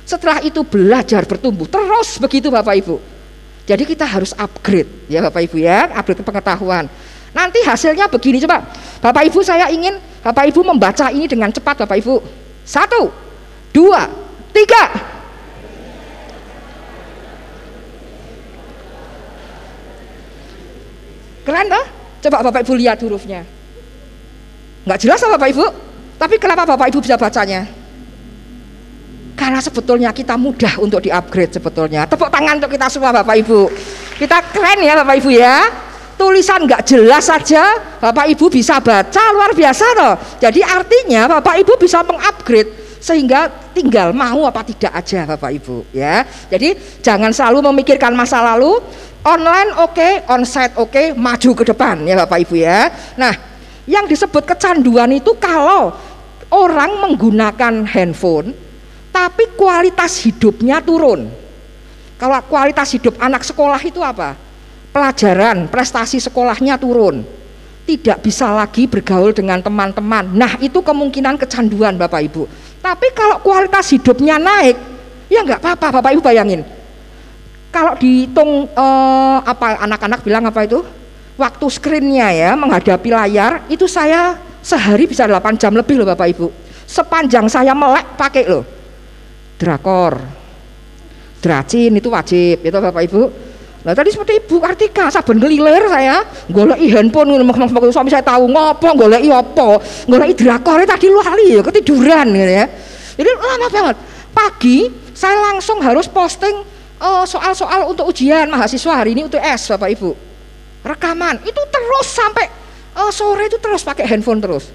Setelah itu belajar bertumbuh terus begitu Bapak Ibu. Jadi kita harus upgrade ya Bapak Ibu ya, upgrade pengetahuan. Nanti hasilnya begini, coba Bapak Ibu saya ingin Bapak Ibu membaca ini dengan cepat Bapak Ibu. 1, 2, 3. Keren toh? Coba Bapak Ibu lihat hurufnya. Nggak jelas Bapak Ibu, tapi kenapa Bapak Ibu bisa bacanya? Karena sebetulnya kita mudah untuk di-upgrade sebetulnya. Tepuk tangan untuk kita semua Bapak Ibu. Kita keren ya Bapak Ibu ya. Tulisan nggak jelas saja Bapak Ibu bisa baca, luar biasa loh. Jadi artinya Bapak Ibu bisa mengupgrade sehingga tinggal mau apa tidak aja Bapak Ibu ya. Jadi jangan selalu memikirkan masa lalu. Online oke, onsite oke, maju ke depan ya Bapak Ibu ya. Nah, yang disebut kecanduan itu kalau orang menggunakan handphone tapi kualitas hidupnya turun. Kalau kualitas hidup anak sekolah itu apa? Pelajaran, prestasi sekolahnya turun, tidak bisa lagi bergaul dengan teman-teman. Nah itu kemungkinan kecanduan Bapak Ibu. Tapi kalau kualitas hidupnya naik, ya nggak apa-apa Bapak Ibu bayangin. Kalau dihitung apa anak-anak bilang apa itu? Waktu screennya ya menghadapi layar itu saya sehari bisa 8 jam lebih loh Bapak Ibu. Sepanjang saya melek pakai loh drakor, dracin itu wajib itu Bapak Ibu. Nah tadi seperti Ibu Kartika, saben ngelilir saya goleki handphone, suami saya tahu ngopo, goleki apa, goleki drakor tadi lu lali ya ketiduran gitu ya. Jadi lama banget. Pagi saya langsung harus posting soal-soal untuk ujian mahasiswa hari ini UTS Bapak Ibu. Rekaman itu terus sampai sore itu terus pakai handphone terus.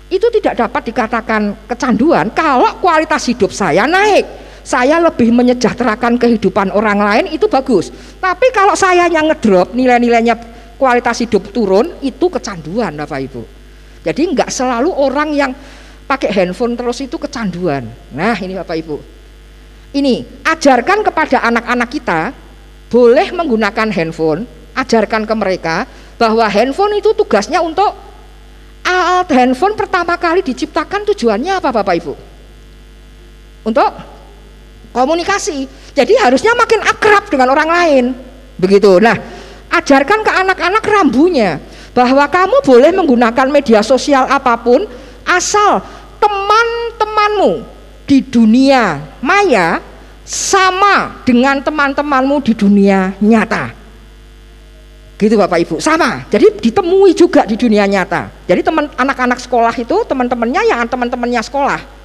Itu tidak dapat dikatakan kecanduan kalau kualitas hidup saya naik. Saya lebih menyejahterakan kehidupan orang lain itu bagus. Tapi kalau saya yang ngedrop nilai-nilainya kualitas hidup turun itu kecanduan Bapak Ibu. Jadi enggak selalu orang yang pakai handphone terus itu kecanduan. Nah ini Bapak Ibu. Ini ajarkan kepada anak-anak kita boleh menggunakan handphone. Ajarkan ke mereka bahwa handphone itu tugasnya untuk handphone pertama kali diciptakan tujuannya apa Bapak Ibu? Untuk komunikasi. Jadi harusnya makin akrab dengan orang lain. Begitu. Nah, ajarkan ke anak-anak rambunya bahwa kamu boleh menggunakan media sosial apapun asal teman-temanmu di dunia maya sama dengan teman-temanmu di dunia nyata. Gitu Bapak Ibu, sama. Jadi ditemui juga di dunia nyata. Jadi anak-anak sekolah itu teman-temannya ya teman-temannya sekolah.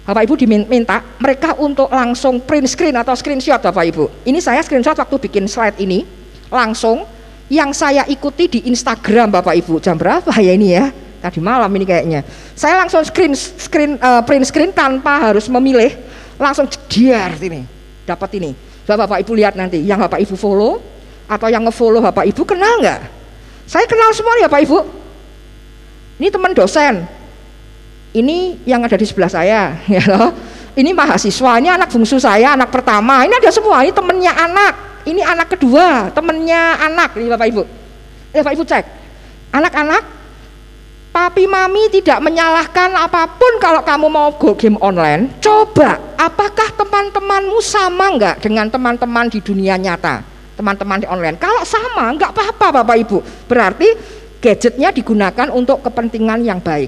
Bapak Ibu diminta mereka untuk langsung print screen atau screenshot Bapak Ibu. Ini saya screenshot waktu bikin slide ini langsung yang saya ikuti di Instagram Bapak Ibu. Jam berapa ya ini ya? Tadi malam ini kayaknya. Saya langsung print screen tanpa harus memilih, langsung jediar ini. Dapat ini. Bapak Ibu lihat nanti, yang Bapak Ibu follow atau yang nge-follow Bapak Ibu kenal nggak? Saya kenal semua ya Bapak Ibu. Ini teman dosen, ini yang ada di sebelah saya, ya loh. Ini mahasiswa, ini anak bungsu saya, anak pertama, ini ada semua. Ini temennya anak, ini anak kedua, temennya anak, ini Bapak Ibu. Bapak Ibu cek, anak-anak, papi mami tidak menyalahkan apapun kalau kamu mau go game online. Coba, apakah teman-temanmu sama nggak dengan teman-teman di dunia nyata, teman-teman di online? Kalau sama, nggak apa-apa Bapak Ibu. Berarti gadgetnya digunakan untuk kepentingan yang baik,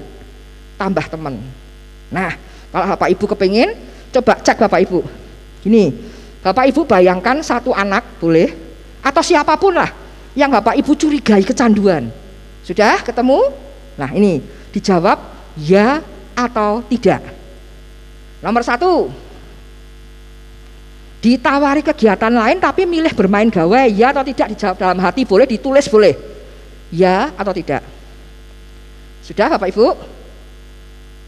tambah teman. Nah, kalau Bapak Ibu kepingin, coba cek Bapak Ibu. Gini, Bapak Ibu bayangkan satu anak, boleh, atau siapapun lah, yang Bapak Ibu curigai kecanduan. Sudah ketemu? Nah ini, dijawab ya atau tidak. Nomor 1, ditawari kegiatan lain tapi milih bermain gawai, ya atau tidak, dijawab dalam hati, boleh, ditulis boleh. Ya atau tidak. Sudah Bapak Ibu?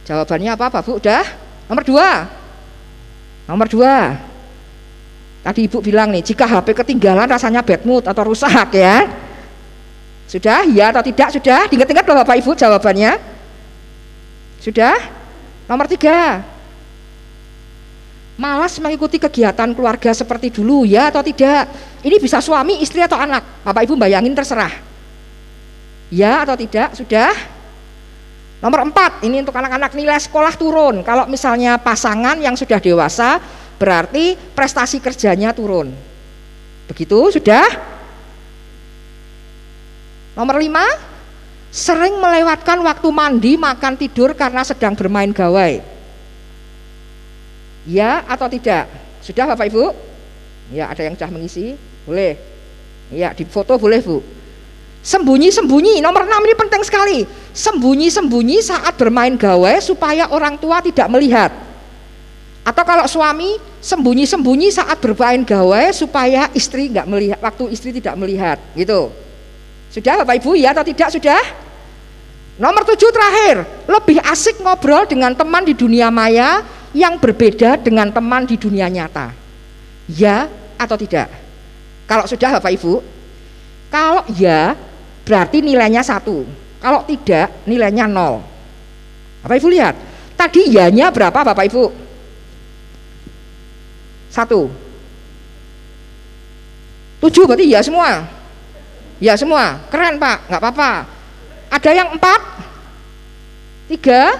Jawabannya apa Bapak Ibu? Udah? Nomor 2. Nomor 2. Tadi Ibu bilang nih, jika HP ketinggalan rasanya bad mood atau rusak ya. Sudah? Ya atau tidak? Sudah? Diingat-ingat loh Bapak Ibu jawabannya. Sudah? Nomor 3. Malas mengikuti kegiatan keluarga seperti dulu, ya atau tidak? Ini bisa suami, istri atau anak. Bapak Ibu bayangin, terserah. Ya atau tidak? Sudah? Nomor 4, ini untuk anak-anak, nilai sekolah turun. Kalau misalnya pasangan yang sudah dewasa, berarti prestasi kerjanya turun. Begitu? Sudah? Nomor 5, sering melewatkan waktu mandi, makan, tidur karena sedang bermain gawai. Ya atau tidak? Sudah Bapak Ibu? Ya, ada yang sudah mengisi? Boleh. Ya, di foto boleh Bu. Sembunyi-sembunyi, nomor 6 ini penting sekali. Sembunyi-sembunyi saat bermain gawai supaya orang tua tidak melihat. Atau kalau suami, sembunyi-sembunyi saat bermain gawai supaya istri nggak melihat, waktu istri tidak melihat, gitu. Sudah Bapak Ibu, ya atau tidak? Sudah? Nomor 7 terakhir, lebih asik ngobrol dengan teman di dunia maya yang berbeda dengan teman di dunia nyata. Ya atau tidak? Kalau sudah Bapak Ibu, kalau ya berarti nilainya 1, kalau tidak nilainya 0. Bapak Ibu lihat, tadi ya-nya berapa Bapak Ibu? 1. 7 berarti ya semua. Ya semua, keren Pak, nggak apa-apa. Ada yang 4, 3.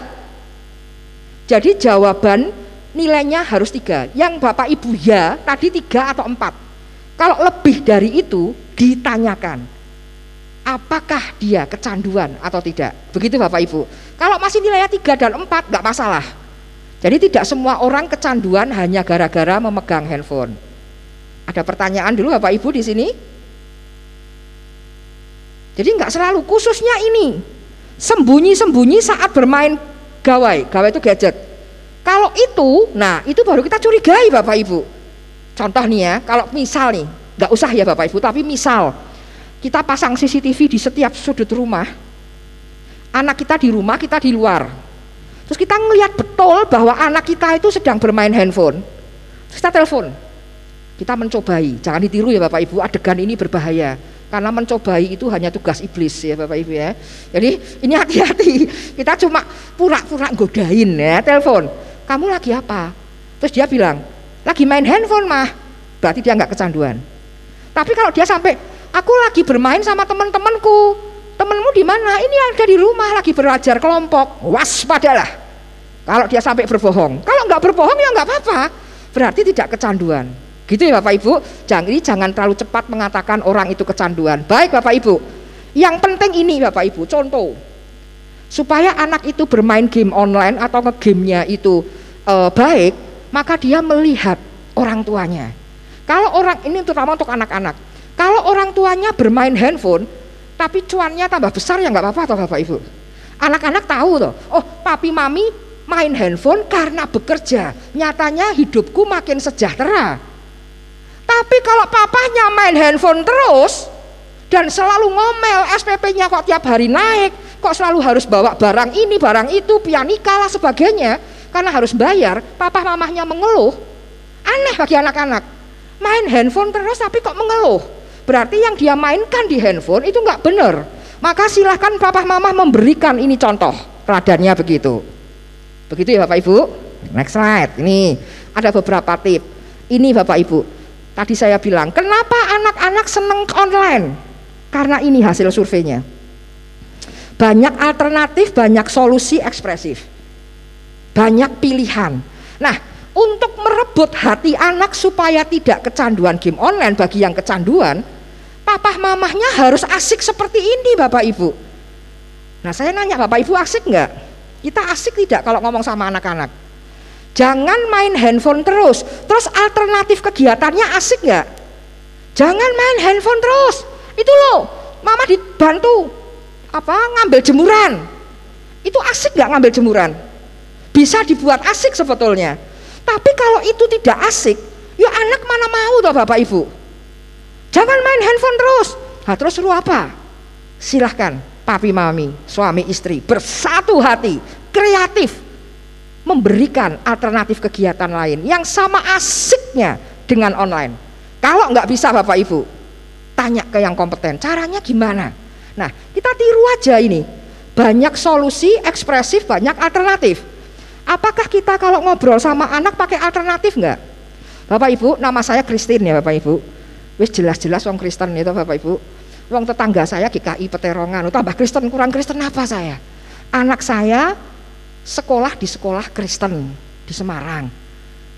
Jadi jawaban nilainya harus 3. Yang Bapak Ibu ya tadi 3 atau 4. Kalau lebih dari itu ditanyakan, apakah dia kecanduan atau tidak. Begitu Bapak Ibu. Kalau masih nilainya 3 dan 4 nggak masalah. Jadi tidak semua orang kecanduan hanya gara-gara memegang handphone. Ada pertanyaan dulu Bapak Ibu di sini? Jadi nggak selalu, khususnya ini sembunyi-sembunyi saat bermain gawai. Gawai itu gadget. Kalau itu, nah itu baru kita curigai Bapak Ibu. Contoh nih ya, kalau misal nih, nggak usah ya Bapak Ibu, tapi misal kita pasang CCTV di setiap sudut rumah, anak kita di rumah, kita di luar, terus kita ngelihat betul bahwa anak kita itu sedang bermain handphone, terus kita telepon, kita mencobai. Jangan ditiru ya Bapak Ibu, adegan ini berbahaya. Karena mencobai itu hanya tugas iblis ya Bapak Ibu ya. Jadi ini hati-hati. Kita cuma pura-pura godain ya, telepon. Kamu lagi apa? Terus dia bilang, lagi main handphone mah. Berarti dia nggak kecanduan. Tapi kalau dia sampai, aku lagi bermain sama teman-temanku. Temenmu di mana? Ini ada di rumah lagi belajar kelompok. Waspadalah. Kalau dia sampai berbohong. Kalau nggak berbohong ya nggak apa-apa. Berarti tidak kecanduan. Gitu ya Bapak Ibu, jangan terlalu cepat mengatakan orang itu kecanduan. Baik Bapak Ibu, yang penting ini Bapak Ibu, contoh supaya anak itu bermain game online atau nge-gamenya itu baik, maka dia melihat orang tuanya. Kalau orang ini terutama untuk anak-anak, kalau orang tuanya bermain handphone tapi cuannya tambah besar ya nggak apa-apa toh Bapak Ibu. Anak-anak tahu toh, oh papi mami main handphone karena bekerja, nyatanya hidupku makin sejahtera. Tapi kalau papanya main handphone terus dan selalu ngomel, SPP-nya kok tiap hari naik, kok selalu harus bawa barang ini, barang itu, pianika lah sebagainya, karena harus bayar, papa mamahnya mengeluh, aneh bagi anak-anak. Main handphone terus tapi kok mengeluh, berarti yang dia mainkan di handphone itu nggak benar. Maka silahkan papa mama memberikan ini contoh teladannya begitu. Begitu ya Bapak Ibu. Next slide. Ini ada beberapa tips. Ini Bapak Ibu. Tadi saya bilang, kenapa anak-anak seneng online? Karena ini hasil surveinya. Banyak alternatif, banyak solusi ekspresif. Banyak pilihan. Nah, untuk merebut hati anak supaya tidak kecanduan game online, bagi yang kecanduan, papa mamahnya harus asik seperti ini Bapak Ibu. Nah saya nanya, Bapak Ibu asik nggak? Kita asik tidak kalau ngomong sama anak-anak? Jangan main handphone terus alternatif kegiatannya asik nggak? Jangan main handphone terus. Itu loh, mama dibantu ngambil jemuran. Itu asik nggak ngambil jemuran? Bisa dibuat asik sebetulnya. Tapi kalau itu tidak asik, ya anak mana mau toh Bapak Ibu? Jangan main handphone terus. Nah terus suruh apa? Silahkan papi mami, suami istri bersatu hati, kreatif, memberikan alternatif kegiatan lain yang sama asiknya dengan online. Kalau nggak bisa Bapak Ibu, tanya ke yang kompeten, caranya gimana? Nah kita tiru aja ini, banyak solusi ekspresif, banyak alternatif. Apakah kita kalau ngobrol sama anak pakai alternatif nggak? Bapak Ibu, nama saya Christine ya Bapak Ibu. Wis jelas-jelas wong Kristen itu Bapak Ibu. Wong tetangga saya GKI Peterongan, tambah Kristen, kurang Kristen apa saya? Anak saya sekolah di sekolah Kristen di Semarang.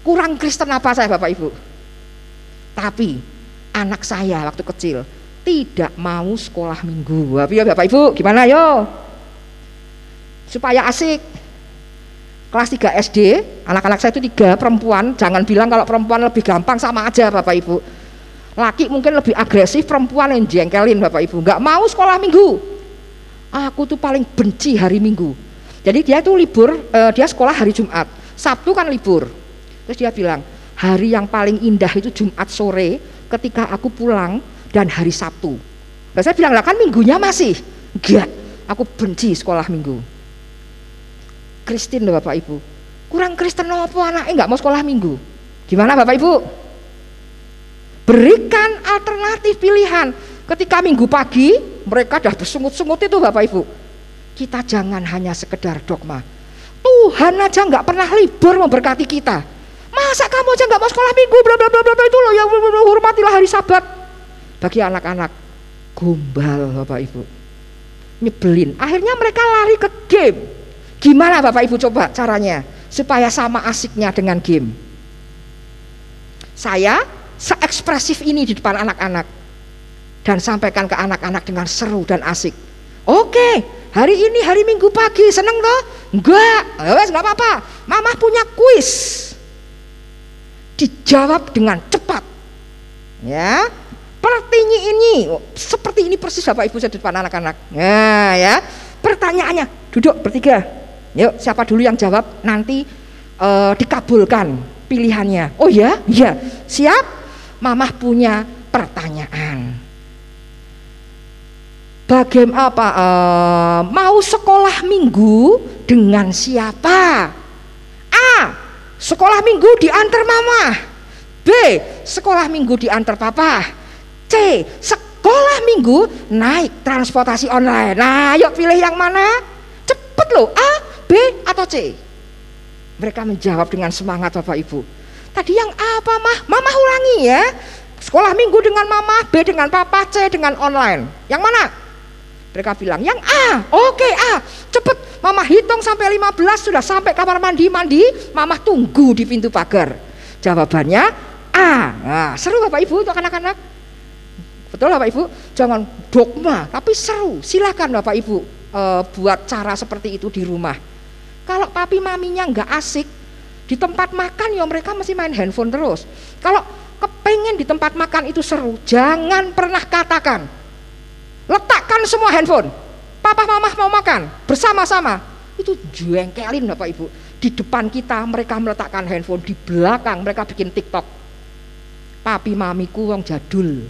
Kurang Kristen apa saya Bapak Ibu? Tapi anak saya waktu kecil tidak mau sekolah minggu. Ya Bapak Ibu, gimana yo? Supaya asik. Kelas 3 SD, anak-anak saya itu 3 perempuan. Jangan bilang kalau perempuan lebih gampang, sama aja Bapak Ibu. Laki mungkin lebih agresif, perempuan yang jengkelin Bapak Ibu. Nggak mau sekolah minggu. Aku tuh paling benci hari Minggu. Jadi dia tuh libur, dia sekolah hari Jumat, Sabtu kan libur. Terus dia bilang, hari yang paling indah itu Jumat sore ketika aku pulang dan hari Sabtu. Nah, saya bilang, lah kan minggunya masih. Enggak, aku benci sekolah minggu. Kristen loh Bapak Ibu. Kurang Kristen apa anaknya nggak mau sekolah minggu? Gimana Bapak Ibu? Berikan alternatif pilihan. Ketika minggu pagi mereka dah bersungut-sungut itu Bapak Ibu. Kita jangan hanya sekedar dogma. Tuhan aja nggak pernah libur memberkati kita. Masa kamu aja nggak mau sekolah minggu? Bla bla bla bla itu loh yang hormatilah hari Sabat. Bagi anak-anak gombal Bapak Ibu. Nyebelin. Akhirnya mereka lari ke game. Gimana Bapak Ibu coba caranya supaya sama asiknya dengan game? Saya seekspresif ini di depan anak-anak dan sampaikan ke anak-anak dengan seru dan asik. Oke, hari ini hari Minggu pagi, seneng toh? Enggak, wes enggak apa-apa. Mama punya kuis. Dijawab dengan cepat. Ya. Pertanyaan ini seperti ini persis Bapak Ibu di depan anak-anak. Nah, ya. Pertanyaannya, duduk bertiga. Yuk, siapa dulu yang jawab nanti dikabulkan pilihannya. Oh ya? Iya. Siap? Mama punya pertanyaan. Bagaimana mau sekolah minggu dengan siapa? A. Sekolah minggu diantar mama. B. Sekolah minggu diantar papa. C. Sekolah minggu naik transportasi online. Nah, yuk pilih yang mana? Cepet loh, A, B atau C? Mereka menjawab dengan semangat Bapak Ibu. Tadi yang A apa mah? Mama ulangi ya. Sekolah minggu dengan mama, B dengan papa, C dengan online. Yang mana? Mereka bilang yang A. Oke, A. Cepet, mama hitung sampai 15 sudah sampai kamar mandi, mama tunggu di pintu pagar. Jawabannya A. Nah, seru Bapak Ibu untuk anak-anak. Betul Bapak Ibu? Jangan dogma, tapi seru. Silakan Bapak Ibu buat cara seperti itu di rumah. Kalau papi maminya nggak asik, di tempat makan ya mereka masih main handphone terus. Kalau kepengen di tempat makan itu seru, jangan pernah katakan letakkan semua handphone, papa mama mau makan bersama-sama. Itu jengkelin Bapak Ibu. Di depan kita mereka meletakkan handphone, di belakang mereka bikin TikTok. Papi mamiku wong jadul,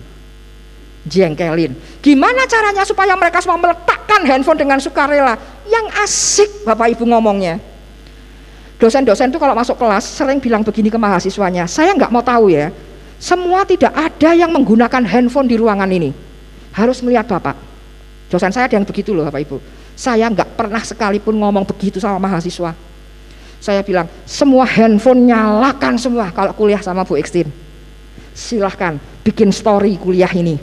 jengkelin. Gimana caranya supaya mereka semua meletakkan handphone dengan sukarela? Yang asik Bapak Ibu ngomongnya. Dosen-dosen itu kalau masuk kelas sering bilang begini ke mahasiswanya, saya nggak mau tahu ya, semua tidak ada yang menggunakan handphone di ruangan ini. Harus melihat Bapak. Dosen saya ada yang begitu loh Bapak Ibu. Saya nggak pernah sekalipun ngomong begitu sama mahasiswa. Saya bilang, semua handphone nyalakan semua kalau kuliah sama Bu Ekstin. Silahkan bikin story kuliah ini.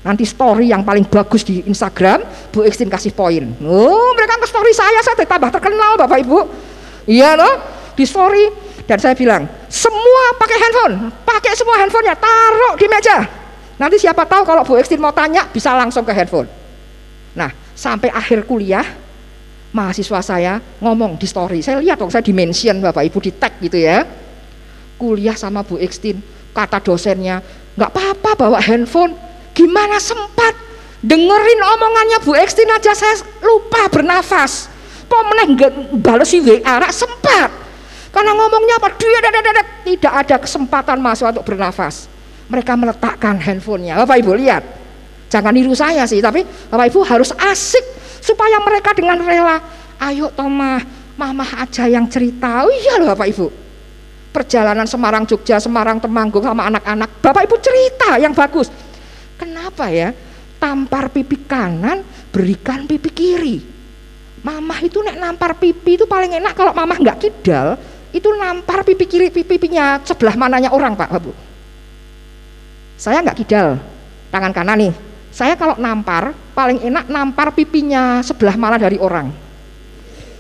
Nanti story yang paling bagus di Instagram, Bu Ekstin kasih poin. Oh, mereka ke story saya tambah terkenal Bapak Ibu. Iya loh, di story. Dan saya bilang, semua pakai handphone, pakai semua handphonenya, taruh di meja. Nanti siapa tahu kalau Bu Ekstin mau tanya, bisa langsung ke handphone. Nah, sampai akhir kuliah, mahasiswa saya ngomong di story. Saya lihat dong, saya di-mention Bapak Ibu, di tag gitu ya. Kuliah sama Bu Ekstin, kata dosennya, nggak apa-apa bawa handphone. Gimana sempat dengerin omongannya Bu Ekstin aja saya lupa bernafas. Pemenang balesi WA sempat. Karena ngomongnya apa? Tidak ada kesempatan mahasiswa untuk bernafas. Mereka meletakkan handphonenya. Bapak Ibu lihat. Jangan niru saya sih, tapi Bapak Ibu harus asik supaya mereka dengan rela. Ayo Tomah, Mamah aja yang cerita. Oh iya loh Bapak Ibu. Perjalanan Semarang Jogja, Semarang Temanggung sama anak-anak. Bapak Ibu cerita yang bagus. Kenapa ya? Tampar pipi kanan, berikan pipi kiri. Mamah itu nek nampar pipi itu paling enak kalau mamah nggak kidal, itu nampar pipi kiri, pipinya sebelah mananya orang Pak Bu. Saya nggak kidal, tangan kanan nih. Saya kalau nampar paling enak nampar pipinya sebelah mana dari orang.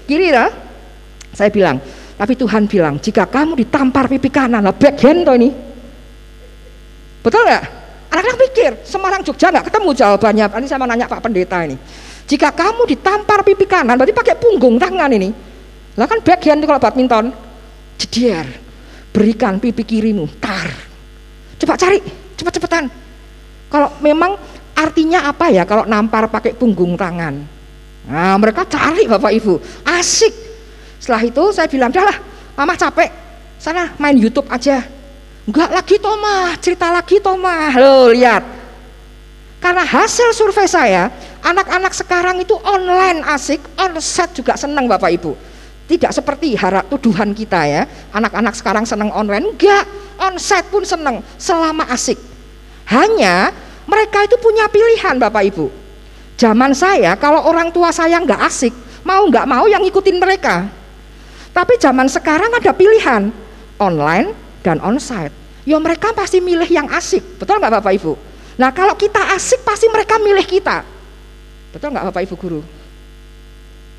Kiri lah. Saya bilang, tapi Tuhan bilang jika kamu ditampar pipi kanan, lah backhand toh ini. Betul nggak? Anak-anak pikir, Semarang Jogja nggak ketemu jawabannya. Ini saya mau nanya Pak Pendeta ini. Jika kamu ditampar pipi kanan, berarti pakai punggung tangan ini. Lah kan backhand kalau badminton. Jedier, berikan pipi kirimu, tar. Coba cari, cepet-cepetan. Kalau memang artinya apa ya kalau nampar pakai punggung tangan? Nah mereka cari Bapak Ibu, asik. Setelah itu saya bilang, dah lah, Mama capek, sana main YouTube aja. Enggak lagi Tomah, cerita lagi Tomah. Loh lihat, karena hasil survei saya, anak-anak sekarang itu online asik, onset juga senang Bapak Ibu. Tidak seperti harap tuduhan kita ya, anak-anak sekarang senang online, enggak, onset pun senang selama asik. Hanya mereka itu punya pilihan Bapak Ibu. Zaman saya kalau orang tua saya enggak asik, mau enggak mau yang ngikutin mereka. Tapi zaman sekarang ada pilihan, online dan onsite. Ya mereka pasti milih yang asik, betul nggak Bapak Ibu? Nah kalau kita asik pasti mereka milih kita, betul nggak Bapak Ibu guru?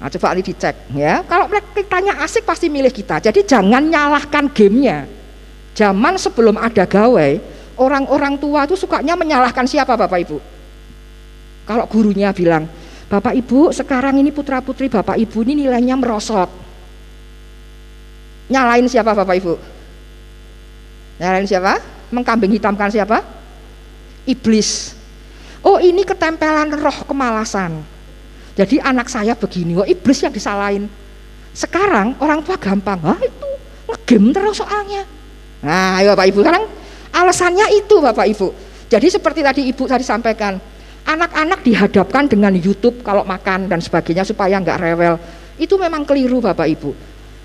Nah coba ini dicek ya. Kalau kitanya asik pasti milih kita. Jadi jangan nyalahkan gamenya. Zaman sebelum ada gawai, orang-orang tua itu sukanya menyalahkan siapa Bapak Ibu? Kalau gurunya bilang, Bapak Ibu sekarang ini putra putri Bapak Ibu ini nilainya merosot. Nyalain siapa Bapak Ibu? Nyalain siapa? Mengkambing hitamkan siapa? Iblis. Oh ini ketempelan roh kemalasan. Jadi anak saya begini, oh iblis yang disalahin. Sekarang orang tua gampang, itu ngegame terus soalnya. Nah ayo Bapak Ibu, sekarang alasannya itu Bapak Ibu. Jadi seperti tadi Ibu tadi sampaikan, anak-anak dihadapkan dengan YouTube kalau makan dan sebagainya supaya nggak rewel. Itu memang keliru Bapak Ibu.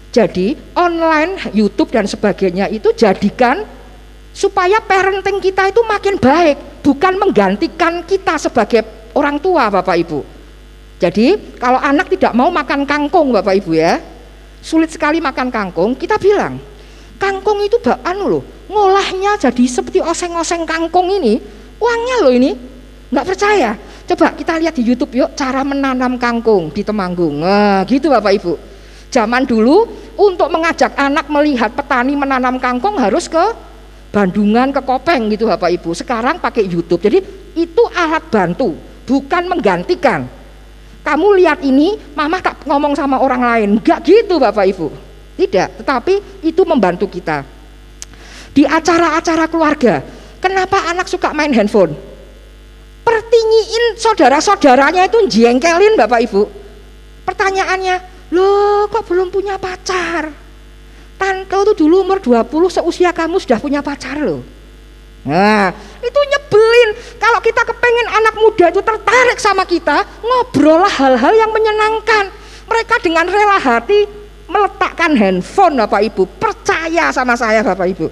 Jadi online, YouTube dan sebagainya itu jadikan supaya parenting kita itu makin baik, bukan menggantikan kita sebagai orang tua Bapak Ibu. Jadi kalau anak tidak mau makan kangkung Bapak Ibu ya, sulit sekali makan kangkung, kita bilang kangkung itu loh, ngolahnya jadi seperti oseng-oseng kangkung ini, uangnya loh ini, nggak percaya? Coba kita lihat di YouTube yuk cara menanam kangkung di Temanggung. Nah gitu Bapak Ibu. Zaman dulu untuk mengajak anak melihat petani menanam kangkung harus ke Bandungan, ke Kopeng gitu Bapak Ibu. Sekarang pakai YouTube. Jadi itu alat bantu, bukan menggantikan. Kamu lihat ini, Mama tak ngomong sama orang lain. Enggak gitu Bapak Ibu. Tidak, tetapi itu membantu kita. Di acara-acara keluarga, kenapa anak suka main handphone? Pertinyiin saudara-saudaranya itu jengkelin Bapak Ibu. Pertanyaannya, loh kok belum punya pacar? Tante tuh dulu umur 20 seusia kamu sudah punya pacar loh. Nah itu nyebelin. Kalau kita kepengen anak muda itu tertarik sama kita, ngobrol hal-hal yang menyenangkan. Mereka dengan rela hati meletakkan handphone Bapak Ibu. Percaya sama saya Bapak Ibu.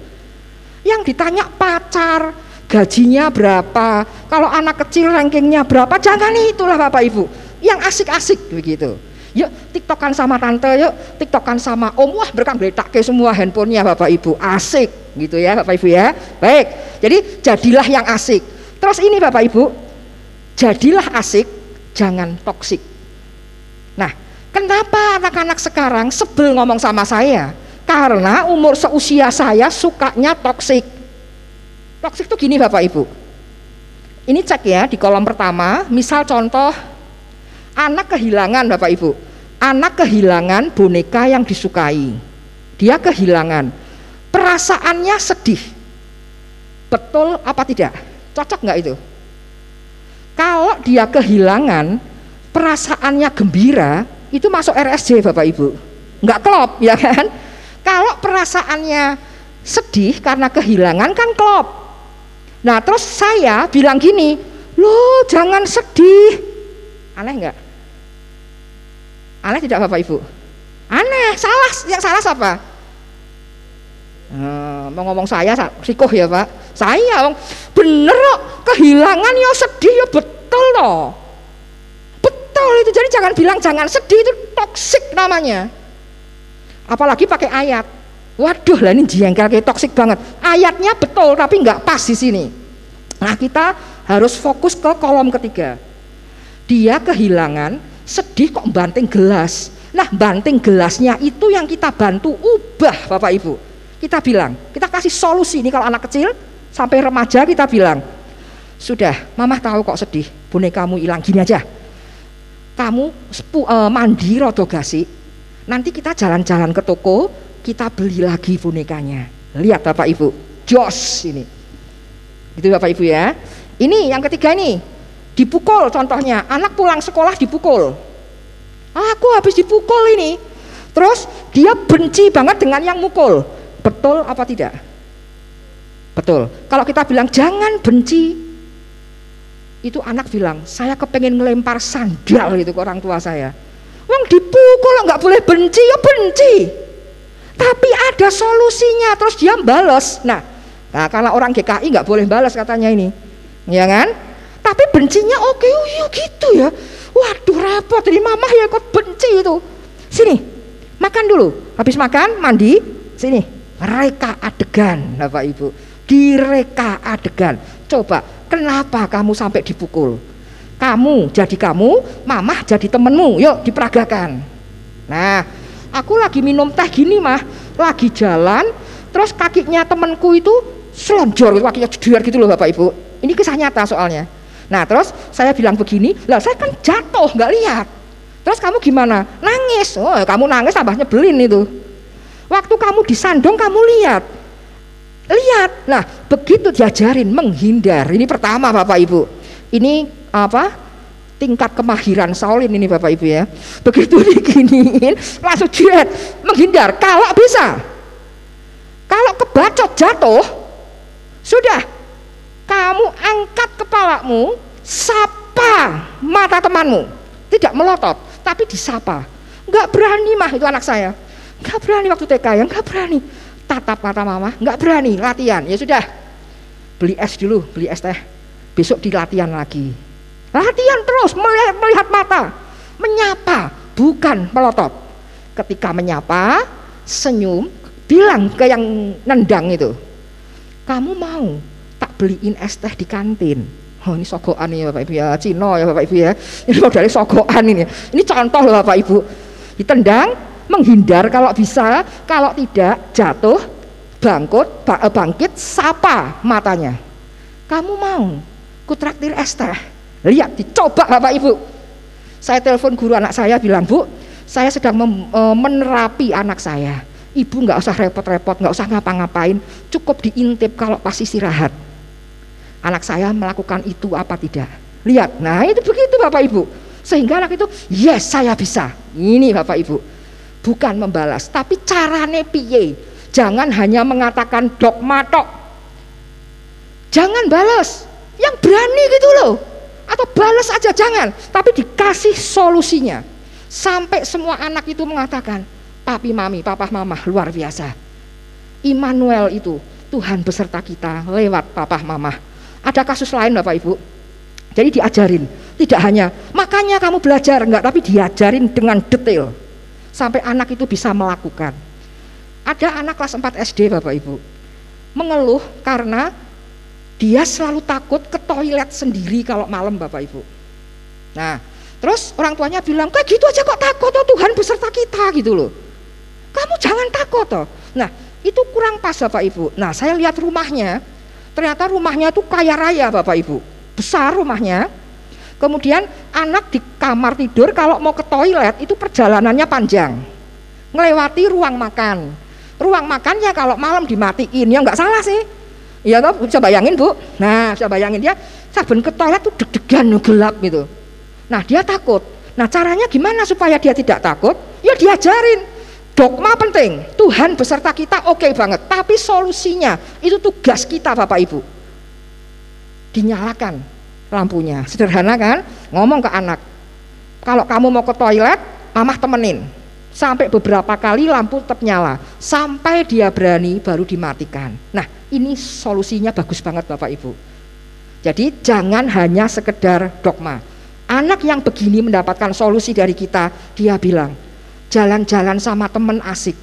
Yang ditanya pacar, gajinya berapa, kalau anak kecil rankingnya berapa, jangan itulah Bapak Ibu. Yang asik-asik begitu. Yuk tiktokan sama tante, yuk tiktokan sama om, wah berkang beletak semua handphonenya Bapak Ibu, asik gitu ya Bapak Ibu ya. Baik, jadi jadilah yang asik. Terus ini Bapak Ibu, jadilah asik, jangan toksik. Nah, kenapa anak-anak sekarang sebel ngomong sama saya? Karena umur seusia saya sukanya toksik. Toksik itu gini Bapak Ibu. Ini cek ya di kolom pertama, misal contoh anak kehilangan Bapak Ibu. Anak kehilangan boneka yang disukai. Dia kehilangan. Perasaannya sedih. Betul apa tidak? Cocok nggak itu? Kalau dia kehilangan, perasaannya gembira, itu masuk RSJ Bapak Ibu. Nggak klop ya kan? Kalau perasaannya sedih karena kehilangan kan klop. Nah terus saya bilang gini, loh jangan sedih. Aneh nggak? Aneh tidak Bapak Ibu? Aneh, salah. Yang salah siapa? Mau ngomong saya sikoh ya Pak. Saya bener kok, kehilangan ya sedih ya betul loh. Betul itu, jadi jangan bilang jangan sedih, itu toksik namanya. Apalagi pakai ayat. Waduh lah ini jengkel kayak toksik banget. Ayatnya betul tapi nggak pas di sini. Nah kita harus fokus ke kolom ketiga. Dia kehilangan, sedih kok banting gelas. Nah banting gelasnya itu yang kita bantu ubah Bapak Ibu. Kita bilang, kita kasih solusi ini kalau anak kecil sampai remaja kita bilang, sudah mama tahu kok sedih, bonekamu hilang, gini aja. Kamu mandi rodo gasik. Nanti kita jalan-jalan ke toko, kita beli lagi bonekanya. Lihat Bapak Ibu, jos ini. Itu Bapak Ibu ya. Ini yang ketiga nih, dipukul contohnya. Anak pulang sekolah dipukul. Aku habis dipukul ini. Terus dia benci banget dengan yang mukul. Betul apa tidak? Betul. Kalau kita bilang jangan benci, itu anak bilang, saya kepengen ngelempar sandal gitu ke orang tua saya. Wong dipukul nggak boleh benci, ya benci. Tapi ada solusinya, terus dia balas. Nah karena orang GKI nggak boleh balas katanya ini, ya kan? Tapi bencinya oke, gitu ya. Waduh repot, jadi mamah ya ikut benci itu. Sini, makan dulu. Habis makan, mandi. Sini, reka adegan, Bapak Ibu. Direka adegan. Coba, kenapa kamu sampai dipukul? Kamu jadi kamu, mamah jadi temenmu, yuk diperagakan. Nah, aku lagi minum teh gini mah, lagi jalan, terus kakinya temenku itu selonjor, kakinya jeder gitu loh Bapak Ibu. Ini kisah nyata soalnya. Nah terus saya bilang begini, lah saya kan jatuh nggak lihat. Terus kamu gimana? Nangis. Oh kamu nangis tambah nyebelin itu. Waktu kamu disandung kamu lihat. Nah begitu diajarin menghindar. Ini pertama Bapak Ibu. Ini apa, tingkat kemahiran Shaolin ini Bapak Ibu ya. Begitu diginiin langsung jet menghindar kalau bisa. Kalau kebacot jatuh, sudah kamu angkat kepalamu, sapa mata temanmu, tidak melotot tapi disapa. Nggak berani mah itu anak saya, nggak berani waktu TK ya, nggak berani tatap mata mama, nggak berani latihan. Ya sudah, beli es dulu, beli es teh, besok dilatihan lagi. Latihan terus, melihat mata, menyapa, bukan melotot. Ketika menyapa, senyum, bilang ke yang nendang itu, kamu mau tak beliin es teh di kantin? Oh ini sogokan ya Bapak Ibu ya, Cino ya Bapak Ibu ya, ini modalnya sogokan ini. Ini contoh loh Bapak Ibu, ditendang, menghindar kalau bisa, kalau tidak jatuh, bangkit, sapa matanya. Kamu mau kutraktir es teh? Lihat, dicoba Bapak Ibu. Saya telepon guru anak saya bilang, Bu, saya sedang menerapi anak saya. Ibu nggak usah repot-repot, nggak usah ngapa-ngapain, cukup diintip kalau pas istirahat. Anak saya melakukan itu apa tidak? Lihat, nah itu begitu Bapak Ibu. Sehingga anak itu, yes saya bisa. Ini Bapak Ibu, bukan membalas, tapi carane piye. Jangan hanya mengatakan dogma tok. Jangan balas, yang berani gitu loh. Atau balas aja jangan, tapi dikasih solusinya. Sampai semua anak itu mengatakan, papi mami, papa mama luar biasa. Immanuel itu Tuhan beserta kita lewat papa mama. Ada kasus lain Bapak Ibu. Jadi diajarin, tidak hanya makanya kamu belajar, enggak, tapi diajarin dengan detail sampai anak itu bisa melakukan. Ada anak kelas 4 SD Bapak Ibu mengeluh karena dia selalu takut ke toilet sendiri kalau malam Bapak Ibu. Nah, terus orang tuanya bilang, kayak gitu aja kok takut, oh Tuhan beserta kita gitu loh. Kamu jangan takut toh. Nah, itu kurang pas Bapak Ibu. Nah, saya lihat rumahnya, ternyata rumahnya tuh kaya raya Bapak Ibu. Besar rumahnya. Kemudian anak di kamar tidur kalau mau ke toilet itu perjalanannya panjang. Ngelewati ruang makan. Ruang makannya kalau malam dimatiin, ya nggak salah sih. Iya toh, bisa bayangin Bu. Nah, bisa bayangin dia saben ke toilet tuh deg-degan gelap gitu. Nah, dia takut. Nah, caranya gimana supaya dia tidak takut? Ya diajarin. Dogma penting. Tuhan beserta kita oke banget. Tapi solusinya itu tugas kita Bapak Ibu. Dinyalakan lampunya. Sederhana kan? Ngomong ke anak. Kalau kamu mau ke toilet, mamah temenin. Sampai beberapa kali lampu tetap nyala. Sampai dia berani baru dimatikan. Nah, ini solusinya bagus banget Bapak Ibu. Jadi jangan hanya sekedar dogma. Anak yang begini mendapatkan solusi dari kita, dia bilang, jalan-jalan sama temen asik,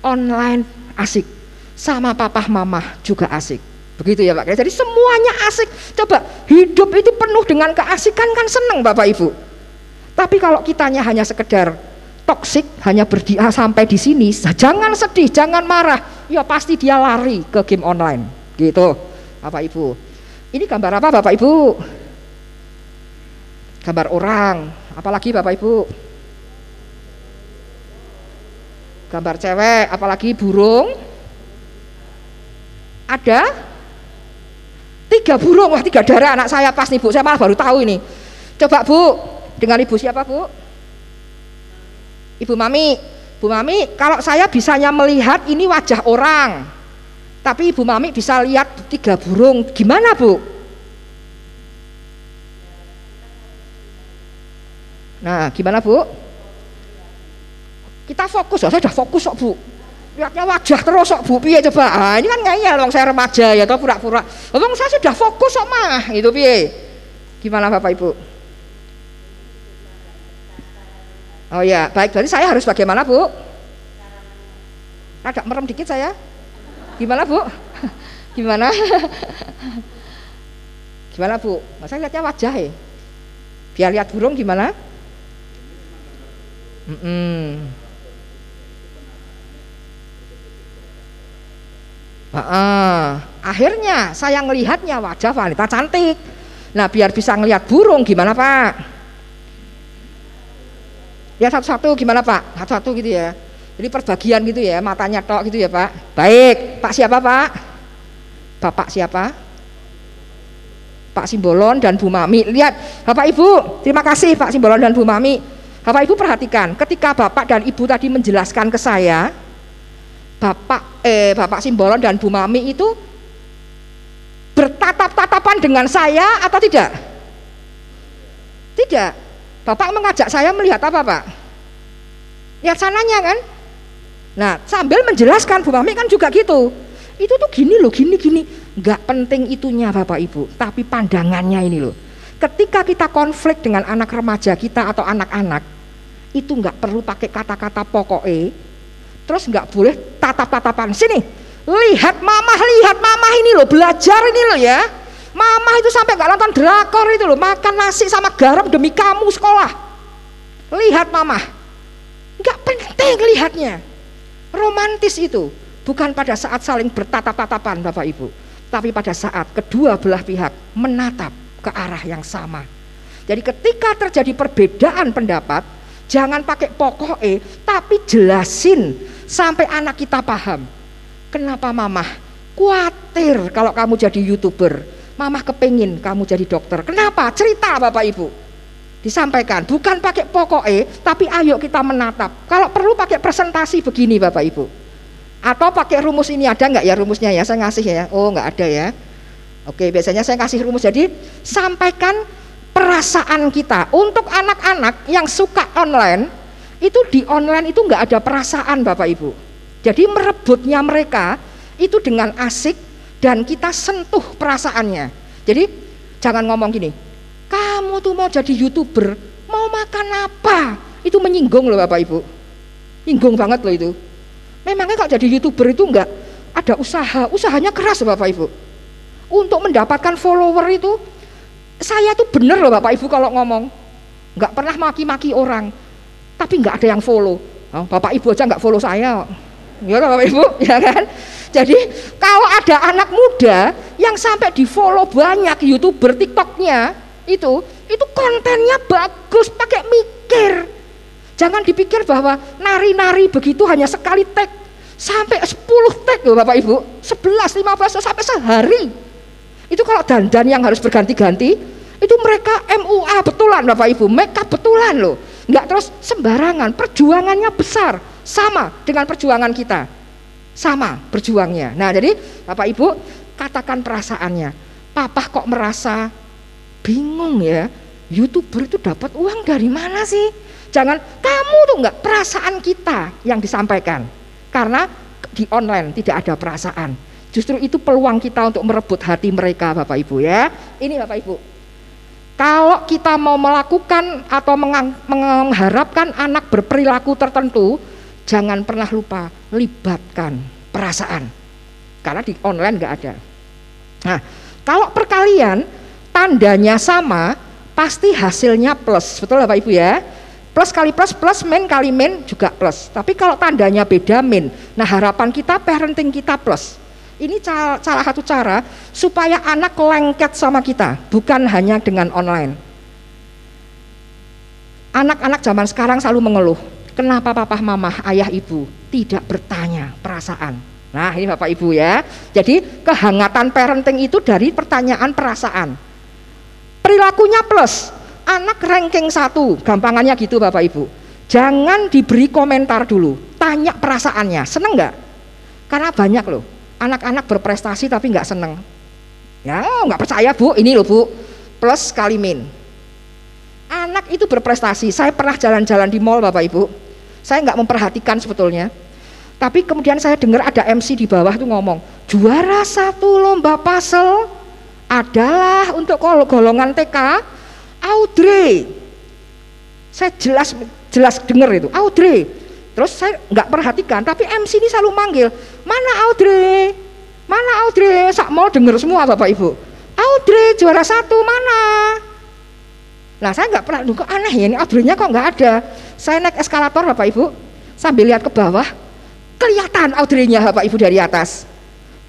online asik, sama papa mama juga asik. Begitu ya Pak. Jadi semuanya asik. Coba hidup itu penuh dengan keasikan, kan seneng Bapak Ibu. Tapi kalau kitanya hanya sekedar toksik, hanya berdia sampai di sini, jangan sedih, jangan marah. Ya pasti dia lari ke game online. Gitu Bapak Ibu. Ini gambar apa Bapak Ibu? Gambar orang. Apalagi Bapak Ibu? Gambar cewek, apalagi burung. Ada 3 burung, wah 3 darah anak saya pas nih Bu, saya malah baru tahu ini. Coba Bu, dengan Ibu siapa Bu? Ibu Mami. Bu Mami, kalau saya bisanya melihat ini wajah orang, tapi Ibu Mami bisa lihat 3 burung, gimana Bu? Nah, gimana Bu? Kita fokus, saya udah fokus kok Bu. Lihatnya wajah terus kok Bu, piye coba? Ah, ini kan ngeyel dong, saya remaja ya, atau pura-pura. Bang saya sudah fokus kok mah, gitu piye? Gimana Bapak Ibu? Oh ya, baik, berarti saya harus bagaimana Bu? Agak merem dikit saya. Gimana Bu? Gimana? Gimana Bu? Saya lihatnya wajah ya. Biar lihat burung gimana? Akhirnya saya ngelihatnya wajah wanita cantik. Nah, biar bisa ngelihat burung gimana Pak? Ya satu-satu gimana Pak? Satu-satu gitu ya. Jadi perbagian gitu ya, matanya tok gitu ya Pak. Baik, Pak siapa Pak? Bapak siapa? Pak Simbolon dan Bu Mami. Lihat Bapak Ibu, terima kasih Pak Simbolon dan Bu Mami. Bapak Ibu perhatikan, ketika Bapak dan Ibu tadi menjelaskan ke saya, Bapak Simbolon dan Bu Mami itu bertatap-tatapan dengan saya atau tidak? Tidak. Bapak mengajak saya melihat apa Pak? Lihat sananya kan? Nah, sambil menjelaskan Bu Mami kan juga gitu. Itu tuh gini loh, gini. Enggak penting itunya Bapak Ibu, tapi pandangannya ini loh. Ketika kita konflik dengan anak remaja kita atau anak-anak, itu enggak perlu pakai kata-kata pokoknya. Terus enggak boleh tatap-tatapan. Sini, lihat mama ini loh, belajar ini loh ya. Mama itu sampai nggak nonton drakor itu loh, makan nasi sama garam demi kamu sekolah. Lihat mama, nggak penting lihatnya. Romantis itu bukan pada saat saling bertatap-tatapan Bapak Ibu, tapi pada saat kedua belah pihak menatap ke arah yang sama. Jadi ketika terjadi perbedaan pendapat, jangan pakai pokoknya, tapi jelasin sampai anak kita paham. Kenapa mama khawatir kalau kamu jadi YouTuber? Mama kepengin kamu jadi dokter. Kenapa? Cerita Bapak Ibu. Disampaikan, bukan pakai pokoknya, tapi ayo kita menatap. Kalau perlu pakai presentasi begini Bapak Ibu. Atau pakai rumus ini, ada nggak ya rumusnya ya? Saya ngasih ya. Oh nggak ada ya. Oke, biasanya saya kasih rumus. Jadi sampaikan perasaan kita. Untuk anak-anak yang suka online, itu di online itu nggak ada perasaan Bapak Ibu. Jadi merebutnya mereka itu dengan asik dan kita sentuh perasaannya. Jadi jangan ngomong gini, kamu tuh mau jadi YouTuber, mau makan apa? Itu menyinggung loh Bapak Ibu, nyinggung banget loh itu. Memangnya kalau jadi YouTuber itu enggak ada usahanya keras loh Bapak Ibu. Untuk mendapatkan follower itu, saya tuh bener loh Bapak Ibu kalau ngomong, enggak pernah maki-maki orang, tapi enggak ada yang follow. Bapak Ibu aja enggak follow saya, ya Bapak Ibu, ya kan? Jadi kalau ada anak muda yang sampai di follow banyak YouTuber, TikToknya itu kontennya bagus, pakai mikir. Jangan dipikir bahwa nari-nari begitu hanya sekali tag, sampai 10 tag loh Bapak Ibu, 11, 15 sampai sehari. Itu kalau dandan yang harus berganti-ganti, itu mereka MUA betulan Bapak Ibu, make up betulan loh. Enggak terus sembarangan, perjuangannya besar, sama dengan perjuangan kita, sama berjuangnya. Nah jadi Bapak Ibu katakan perasaannya, Papa kok merasa bingung ya, YouTuber itu dapat uang dari mana sih? Jangan, kamu tuh enggak, perasaan kita yang disampaikan, karena di online tidak ada perasaan. Justru itu peluang kita untuk merebut hati mereka Bapak Ibu ya. Ini Bapak Ibu, kalau kita mau melakukan atau mengharapkan anak berperilaku tertentu, jangan pernah lupa libatkan perasaan, karena di online nggak ada. Nah, kalau perkalian tandanya sama, pasti hasilnya plus, betul Bapak Ibu ya? Plus kali plus, plus min kali min juga plus. Tapi kalau tandanya beda min, nah harapan kita parenting kita plus. Ini salah satu cara supaya anak lengket sama kita, bukan hanya dengan online. Anak-anak zaman sekarang selalu mengeluh, kenapa papa, mama, ayah, ibu tidak bertanya perasaan. Nah ini Bapak Ibu ya, jadi kehangatan parenting itu dari pertanyaan perasaan. Perilakunya plus, anak ranking 1, gampangannya gitu Bapak Ibu. Jangan diberi komentar dulu, tanya perasaannya, seneng nggak? Karena banyak loh anak-anak berprestasi tapi nggak seneng. Ya nggak percaya Bu, ini loh Bu, plus kali min. Anak itu berprestasi. Saya pernah jalan-jalan di mall Bapak Ibu, saya nggak memperhatikan sebetulnya, tapi kemudian saya dengar ada MC di bawah tuh ngomong, juara 1 lomba puzzle adalah untuk golongan TK Audrey. Saya jelas dengar itu Audrey. Terus saya nggak perhatikan, tapi MC ini selalu manggil, mana Audrey, mana Audrey, sak mau denger semua Bapak Ibu, Audrey juara 1 mana? Nah saya nggak pernah, kok aneh ya ini Audrey-nya kok nggak ada. Saya naik eskalator Bapak Ibu, sambil lihat ke bawah, kelihatan Audrey-nya Bapak Ibu dari atas,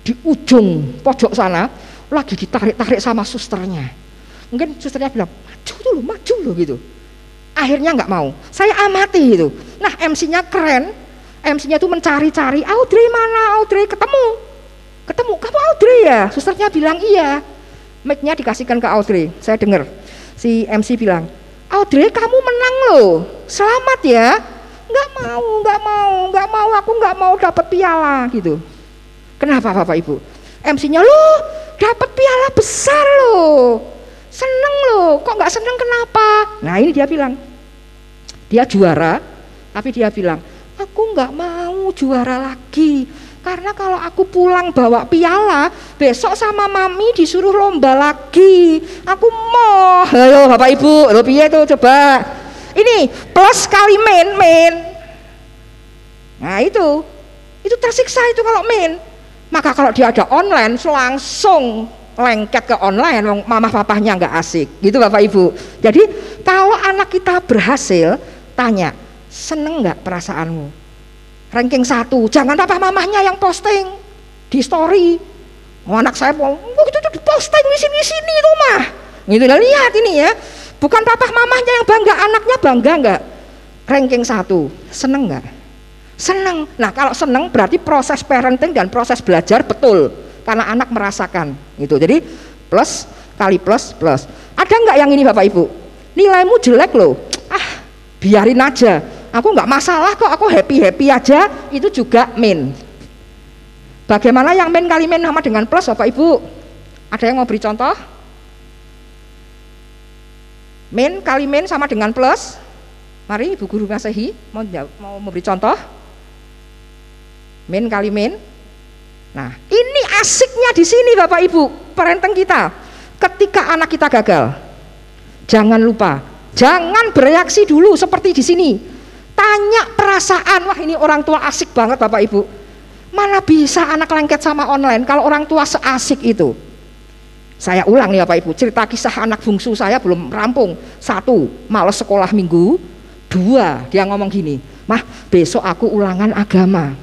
di ujung pojok sana, lagi ditarik-tarik sama susternya. Mungkin susternya bilang, maju dulu gitu. Akhirnya nggak mau, saya amati itu. Nah MC-nya keren, MC-nya tuh mencari-cari, Audrey mana Audrey, ketemu, kamu Audrey ya? Susternya bilang iya. Mic-nya dikasihkan ke Audrey, saya dengar si MC bilang, Audrey kamu menang loh, selamat ya. Nggak mau, aku nggak mau dapat piala gitu. Kenapa Bapak Ibu? MC-nya loh dapat piala besar loh, seneng loh, kok nggak seneng kenapa? Nah ini dia bilang, dia juara, tapi dia bilang, aku nggak mau juara lagi, karena kalau aku pulang bawa piala, besok sama mami disuruh lomba lagi, aku mau. Halo Bapak Ibu, lo piye tuh coba? Ini plus kali min. Nah itu tersiksa itu kalau min. Maka kalau dia ada online, langsung lengket ke online, mama papahnya nggak asik gitu Bapak Ibu. Jadi kalau anak kita berhasil, tanya, seneng nggak perasaanmu? Ranking 1, jangan papa mamahnya yang posting di story. Anak saya mau itu di posting di sini rumah gitu. Lihat ini ya, bukan papa mamahnya yang bangga, anaknya bangga nggak? Ranking 1, seneng nggak? Seneng. Nah kalau seneng berarti proses parenting dan proses belajar betul, karena anak merasakan gitu. Jadi plus kali plus. Ada nggak yang ini Bapak Ibu? Nilaimu jelek loh, biarin aja, aku nggak masalah kok, aku happy aja, itu juga min. Bagaimana yang min kali min sama dengan plus Bapak Ibu? Ada yang mau beri contoh? Min kali min sama dengan plus. Mari Ibu Guru Masehi mau memberi contoh. Min kali min. Nah, ini asiknya di sini Bapak Ibu, parenting kita. Ketika anak kita gagal, jangan lupa, jangan bereaksi dulu seperti di sini. Tanya perasaan, wah ini orang tua asik banget Bapak Ibu. Mana bisa anak lengket sama online kalau orang tua seasik itu. Saya ulang nih Bapak Ibu, cerita kisah anak bungsu saya belum rampung. 1, malas sekolah minggu. 2, dia ngomong gini, "Mah, besok aku ulangan agama."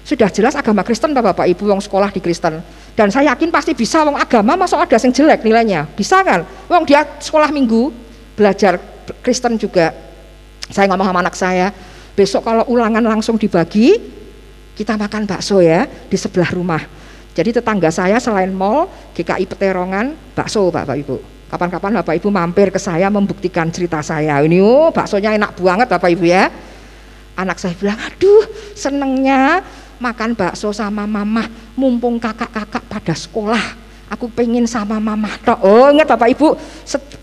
Sudah jelas agama Kristen Bapak Ibu, wong sekolah di Kristen. Dan saya yakin pasti bisa, wong agama masuk ada yang jelek nilainya. Bisa kan? Wong dia sekolah minggu, belajar Kristen juga. Saya ngomong sama anak saya, besok kalau ulangan langsung dibagi, kita makan bakso ya di sebelah rumah. Jadi tetangga saya selain mall, GKI Peterongan, bakso Bapak Ibu. Kapan-kapan Bapak Ibu mampir ke saya membuktikan cerita saya. Ini baksonya enak banget Bapak Ibu ya. Anak saya bilang, aduh senengnya makan bakso sama mama, mumpung kakak-kakak pada sekolah, aku pengen sama mama tok. Oh ingat Bapak Ibu,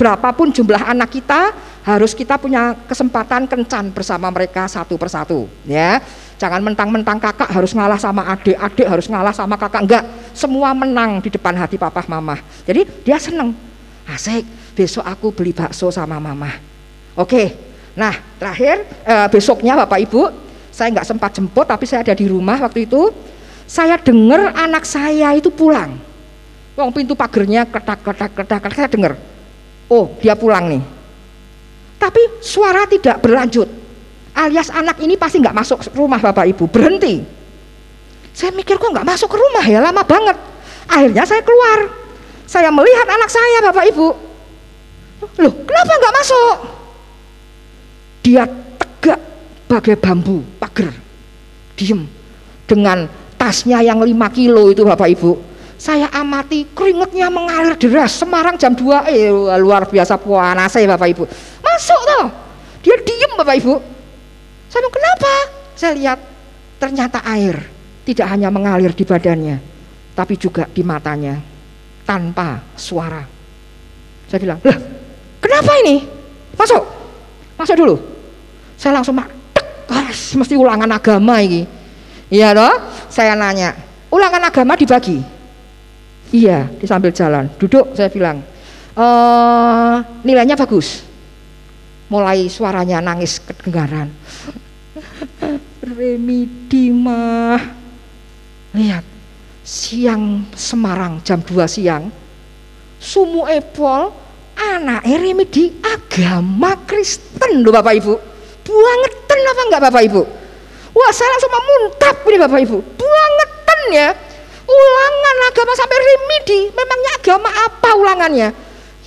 berapapun jumlah anak kita, harus kita punya kesempatan kencan bersama mereka satu persatu ya. Jangan mentang-mentang kakak harus ngalah sama adik, adik harus ngalah sama kakak, enggak, semua menang di depan hati papa mama. Jadi dia seneng, asik, besok aku beli bakso sama mama. Oke, nah terakhir besoknya Bapak Ibu, saya nggak sempat jemput tapi saya ada di rumah waktu itu. Saya dengar anak saya itu pulang. Wong pintu pagernya ketak, saya dengar. Oh dia pulang nih. Tapi suara tidak berlanjut. Alias anak ini pasti nggak masuk rumah Bapak Ibu, berhenti. Saya mikir kok nggak masuk ke rumah ya, lama banget. Akhirnya saya keluar. Saya melihat anak saya Bapak Ibu. Loh kenapa nggak masuk? Dia tegak bagai bambu pagar, diem dengan tasnya yang 5 kilo itu Bapak Ibu. Saya amati keringetnya mengalir deras. Semarang jam 2, luar biasa panasnya Bapak Ibu. Masuk toh, dia diem Bapak Ibu. Saya bilang kenapa? Saya lihat ternyata air tidak hanya mengalir di badannya, tapi juga di matanya tanpa suara. Saya bilang, lah kenapa ini? Masuk, masuk dulu. Saya langsung mesti ulangan agama ini. Iya toh? Saya nanya, ulangan agama dibagi? Iya, di sambil jalan. Duduk, saya bilang, nilainya bagus. Mulai suaranya nangis kedengaran. Remedi mah. Lihat, siang Semarang jam 2 siang, sumu epol anak Remedi agama Kristen loh Bapak Ibu. Buangetan apa enggak Bapak Ibu? Wah saya langsung memuntap ini Bapak Ibu. Buangetan ya. Ulangan agama sampai Remedi. Memangnya agama apa ulangannya?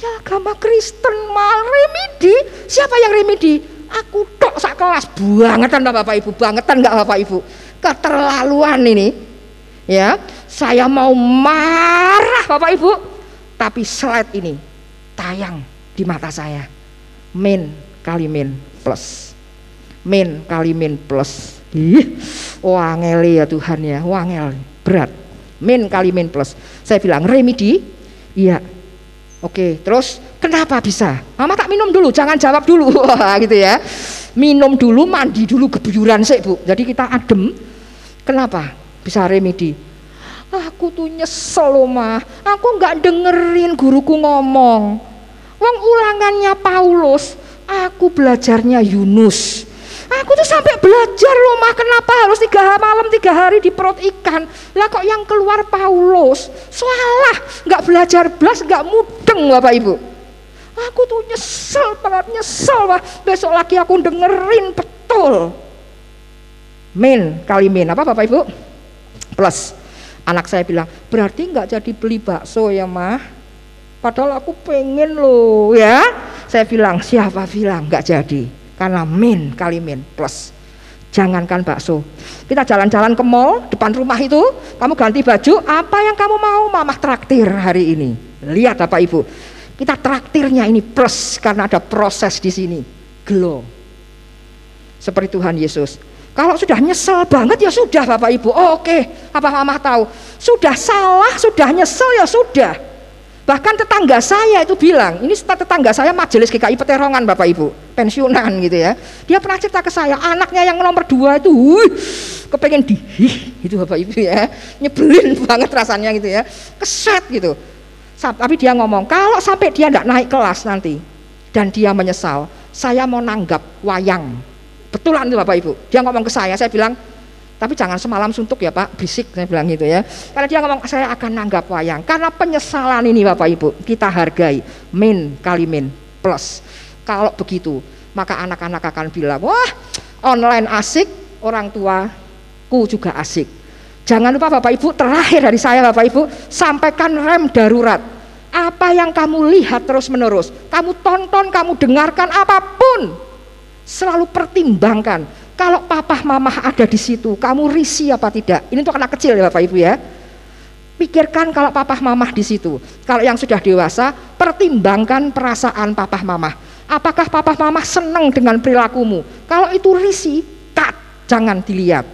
Ya agama Kristen mal Remedi. Siapa yang Remedi? Aku tok sak kelas. Buangetan Bapak Ibu. Bangetan enggak Bapak Ibu? Keterlaluan ini. Ya, saya mau marah Bapak Ibu. Tapi slide ini tayang di mata saya. Min kali min plus. Min kali min plus. Ih, wangel ya Tuhan ya, wangel, berat. Min kali min plus. Saya bilang Remedi, iya. Oke, terus kenapa bisa? Mama tak minum dulu, jangan jawab dulu, gitu ya. Minum dulu, mandi dulu, gebuyuran sih Bu. Jadi kita adem. Kenapa bisa Remedi? Aku tuh nyesel loh mah. Aku nggak dengerin guruku ngomong. Wong ulangannya Paulus, aku belajarnya Yunus. Aku tuh sampai belajar loh mah, kenapa harus 3 malam 3 hari di perut ikan. Lah kok yang keluar Paulus? Salah, nggak belajar belas, nggak mudeng Bapak Ibu. Aku tuh nyesel banget, nyesel mah. Besok lagi aku dengerin betul. Min kali min apa Bapak Ibu? Plus. Anak saya bilang, berarti nggak jadi beli bakso ya mah? Padahal aku pengen loh ya. Saya bilang, siapa bilang nggak jadi? Karena min kali min plus. Jangankan bakso, kita jalan-jalan ke mall depan rumah itu, kamu ganti baju, apa yang kamu mau mamah traktir hari ini. Lihat Bapak Ibu, kita traktirnya ini plus karena ada proses di sini. Glow. Seperti Tuhan Yesus. Kalau sudah nyesel banget ya sudah Bapak Ibu. Oh, oke, apa mamah tahu? Sudah salah, sudah nyesel ya sudah. Bahkan tetangga saya itu bilang, ini tetangga saya majelis GKI Peterongan Bapak Ibu, pensiunan gitu ya. Dia pernah cerita ke saya, anaknya yang nomor 2 itu, kepengen itu Bapak Ibu ya, nyebelin banget rasanya gitu ya, keset gitu. Tapi dia ngomong, kalau sampai dia tidak naik kelas nanti, dan dia menyesal, saya mau nanggap wayang. Betulan itu Bapak Ibu, dia ngomong ke saya bilang, tapi jangan semalam suntuk ya Pak, bisik saya bilang gitu ya. Karena dia ngomong saya akan nanggap wayang. Karena penyesalan ini Bapak Ibu kita hargai, min kali min plus. Kalau begitu maka anak-anak akan bilang, wah online asik, orang tuaku juga asik. Jangan lupa Bapak Ibu, terakhir dari saya Bapak Ibu, sampaikan rem darurat. Apa yang kamu lihat terus menerus, kamu tonton, kamu dengarkan apapun, selalu pertimbangkan. Kalau papa mama ada di situ, kamu risih apa tidak? Ini untuk anak kecil ya Bapak Ibu ya. Pikirkan kalau papa mama di situ. Kalau yang sudah dewasa, pertimbangkan perasaan papa mama. Apakah papa mama senang dengan perilakumu? Kalau itu risih, cut, jangan dilihat.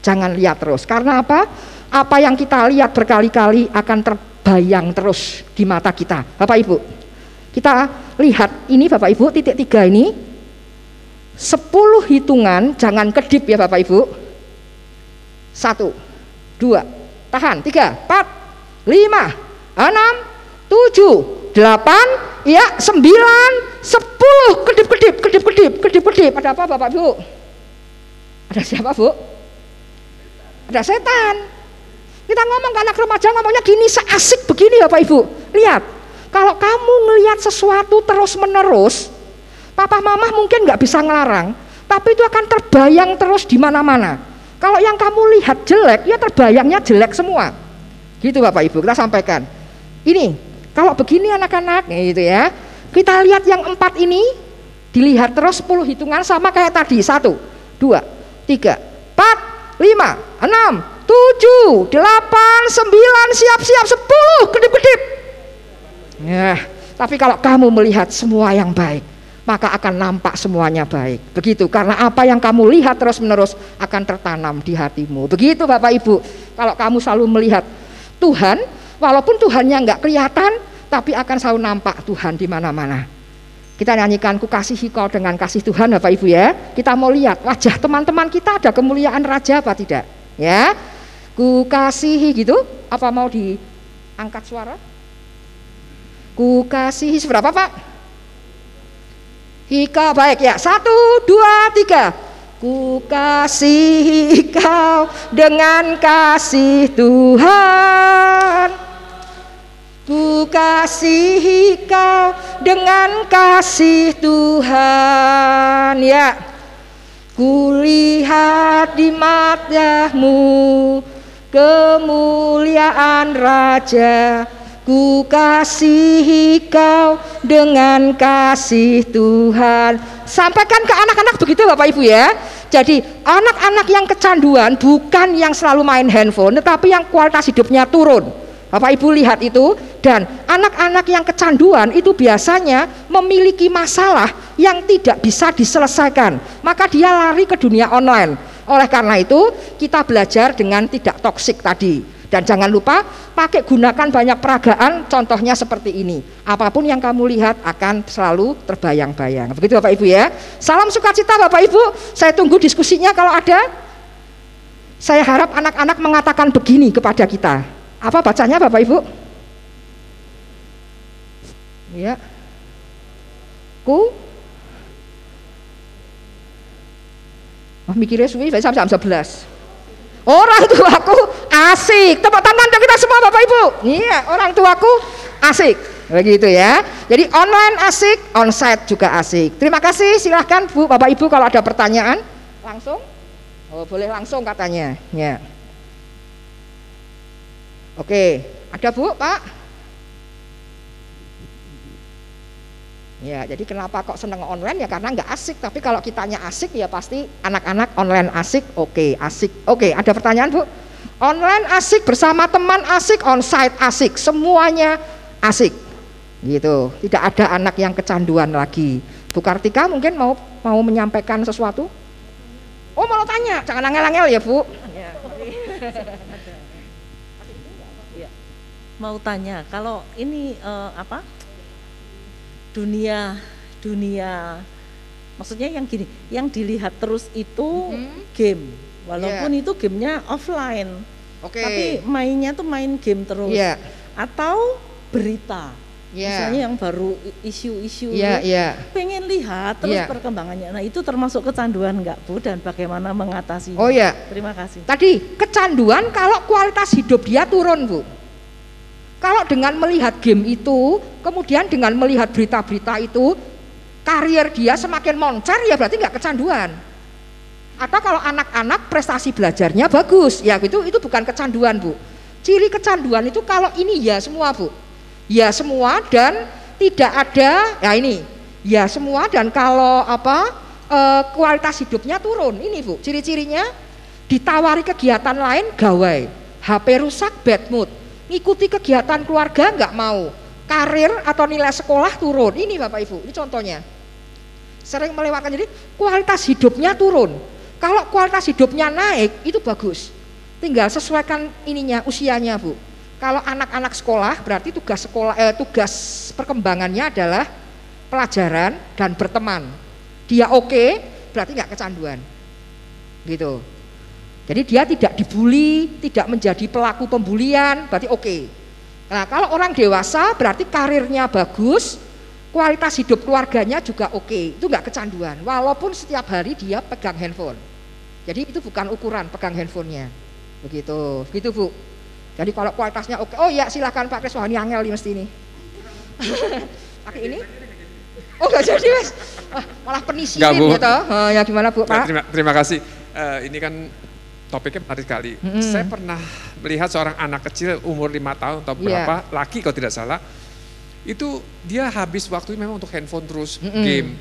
Jangan lihat terus. Karena apa? Apa yang kita lihat berkali-kali akan terbayang terus di mata kita. Bapak Ibu, kita lihat ini Bapak Ibu, titik 3 ini. 10 hitungan, jangan kedip ya Bapak Ibu. 1, 2, tahan, 3, 4, 5, 6, 7, 8, ya 9, 10, kedip. Ada apa Bapak Ibu? Ada siapa Bu? Ada setan. Kita ngomong ke anak remaja, ngomongnya gini, seasik begini Bapak Ibu. Lihat, kalau kamu ngelihat sesuatu terus menerus, papa mama mungkin nggak bisa ngelarang, tapi itu akan terbayang terus di mana-mana. Kalau yang kamu lihat jelek, ya terbayangnya jelek semua. Gitu Bapak Ibu, kita sampaikan. Ini, kalau begini anak-anak, gitu ya. Kita lihat yang 4 ini, dilihat terus 10 hitungan sama kayak tadi. 1, 2, 3, 4, 5, 6, 7, 8, 9, siap-siap, 10, kedip-kedip. Ya, tapi kalau kamu melihat semua yang baik, maka akan nampak semuanya baik. Begitu, karena apa yang kamu lihat terus menerus akan tertanam di hatimu. Begitu Bapak Ibu, kalau kamu selalu melihat Tuhan, walaupun Tuhannya nggak kelihatan, tapi akan selalu nampak Tuhan di mana-mana. Kita nyanyikan Ku Kasihi Kau dengan kasih Tuhan Bapak Ibu ya. Kita mau lihat wajah teman-teman kita, ada kemuliaan Raja apa tidak ya. Ku kasihi gitu, apa mau diangkat suara? Ku kasihi seberapa Pak? Hika, baik ya, 1, 2, 3. Ku kasihi kau dengan kasih Tuhan. Ku kasihi kau dengan kasih Tuhan. Ya, ku lihat di matamu kemuliaan Raja. Ku kasihi kau dengan kasih Tuhan. Sampaikan ke anak-anak begitu Bapak Ibu ya. Jadi anak-anak yang kecanduan bukan yang selalu main handphone, tetapi yang kualitas hidupnya turun. Bapak Ibu lihat itu. Dan anak-anak yang kecanduan itu biasanya memiliki masalah yang tidak bisa diselesaikan, maka dia lari ke dunia online. Oleh karena itu kita belajar dengan tidak toksik tadi. Dan jangan lupa gunakan banyak peragaan, contohnya seperti ini. Apapun yang kamu lihat akan selalu terbayang-bayang. Begitu Bapak Ibu ya. Salam sukacita Bapak Ibu. Saya tunggu diskusinya kalau ada. Saya harap anak-anak mengatakan begini kepada kita. Apa bacanya Bapak Ibu? Ya. Mikirnya suwi sampai jam 11. Orang tuaku asik. Tepuk tangan untuk kita semua Bapak Ibu. Iya, orang tuaku asik. Begitu ya. Jadi online asik, onsite juga asik. Terima kasih. Silahkan Bu, Bapak Ibu kalau ada pertanyaan langsung. Oh, boleh langsung katanya. Ya. Oke, ada Bu, Pak? Ya, jadi kenapa kok seneng online ya karena nggak asik. Tapi kalau kitanya asik ya pasti anak-anak online asik. Oke, asik. Oke, ada pertanyaan Bu? Online asik, bersama teman asik, onsite asik, semuanya asik. Gitu. Tidak ada anak yang kecanduan lagi. Bu Kartika mungkin mau menyampaikan sesuatu? Oh, mau tanya, jangan angel-angel ya Bu. mau tanya, kalau ini apa? Dunia maksudnya yang gini, yang dilihat terus itu game. Walaupun itu gamenya offline. Oke. Tapi mainnya tuh main game terus. Iya. Atau berita. Iya. Misalnya yang baru isu-isu. Iya. Pengen lihat terus Iya. perkembangannya. Nah, itu termasuk kecanduan enggak, Bu, dan bagaimana mengatasinya? Oh ya. Terima kasih. Tadi kecanduan kalau kualitas hidup dia turun, Bu. Kalau dengan melihat game itu, kemudian dengan melihat berita-berita itu, karir dia semakin moncer, ya berarti nggak kecanduan. Atau kalau anak-anak prestasi belajarnya bagus, ya itu bukan kecanduan, Bu. Ciri kecanduan itu kalau ini ya semua, Bu. Ya semua dan tidak ada, ya ini. Ya semua dan kalau kualitas hidupnya turun. Ini, Bu, ciri-cirinya. Ditawari kegiatan lain gawai, HP rusak, bad mood. Ngikuti kegiatan keluarga nggak mau. Karir atau nilai sekolah turun. Ini Bapak Ibu, ini contohnya. Sering melewatkan, jadi kualitas hidupnya turun. Kalau kualitas hidupnya naik, itu bagus. Tinggal sesuaikan ininya, usianya, Bu. Kalau anak-anak sekolah, berarti tugas perkembangannya adalah pelajaran dan berteman. Dia oke, berarti nggak kecanduan. Gitu. Jadi dia tidak dibully, tidak menjadi pelaku pembulian, berarti oke. Nah, kalau orang dewasa berarti karirnya bagus, kualitas hidup keluarganya juga oke. Itu nggak kecanduan, walaupun setiap hari dia pegang handphone. Jadi itu bukan ukuran pegang handphonenya. Begitu Bu. Jadi kalau kualitasnya oke, oh ya silakan Pak Kris, wah ini angel nih mesti ini. Pakai ini? Oh nggak jadi Mas, malah penisiin gitu. Ya gimana Bu Pak? Terima kasih. Ini kan topiknya menarik sekali. Saya pernah melihat seorang anak kecil umur 5 tahun atau berapa, laki kalau tidak salah, itu dia habis waktu memang untuk handphone terus, game.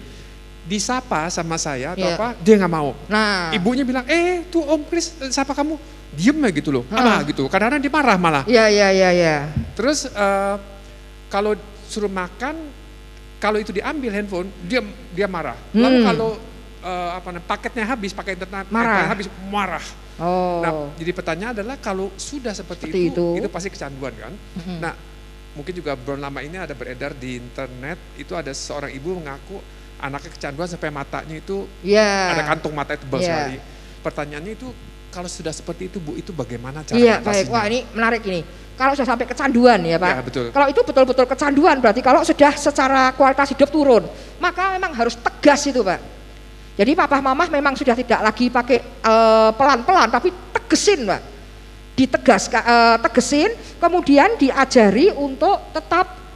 Disapa sama saya atau apa, dia nggak mau. Nah, ibunya bilang, tuh Om Kris, sapa kamu, diem ya gitu loh, apa gitu. Kadang-kadang dia marah malah. Iya. Terus kalau suruh makan, kalau itu diambil handphone, dia marah. Lalu kalau paketnya habis, pakai internet habis, marah. Oh. Nah, jadi pertanyaan adalah kalau sudah seperti itu pasti kecanduan kan? Nah, mungkin juga belum lama ini ada beredar di internet, itu ada seorang ibu mengaku anaknya kecanduan sampai matanya itu ada kantung mata tebal sekali. Pertanyaannya itu kalau sudah seperti itu, Bu, itu bagaimana cara mengatasinya? Baik. Wah ini menarik ini. Kalau sudah sampai kecanduan ya Pak. Ya, betul. Kalau itu betul-betul kecanduan berarti kalau sudah secara kualitas hidup turun, maka memang harus tegas itu Pak. Jadi papa mama memang sudah tidak lagi pakai pelan-pelan, tapi tegesin Pak. Tegesin, kemudian diajari untuk tetap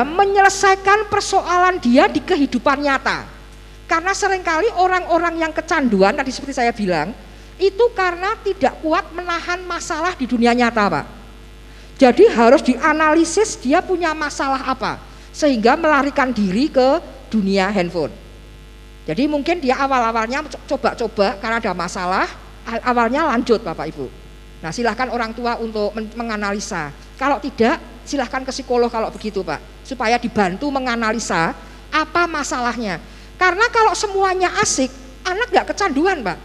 menyelesaikan persoalan dia di kehidupan nyata. Karena seringkali orang-orang yang kecanduan tadi seperti saya bilang, itu karena tidak kuat menahan masalah di dunia nyata Pak. Jadi harus dianalisis dia punya masalah apa, sehingga melarikan diri ke dunia handphone. Jadi mungkin dia awal-awalnya coba-coba karena ada masalah, awalnya lanjut Bapak Ibu. Nah silahkan orang tua untuk menganalisa. Kalau tidak, silahkan ke psikolog kalau begitu Pak, supaya dibantu menganalisa apa masalahnya. Karena kalau semuanya asik, anak nggak kecanduan Pak.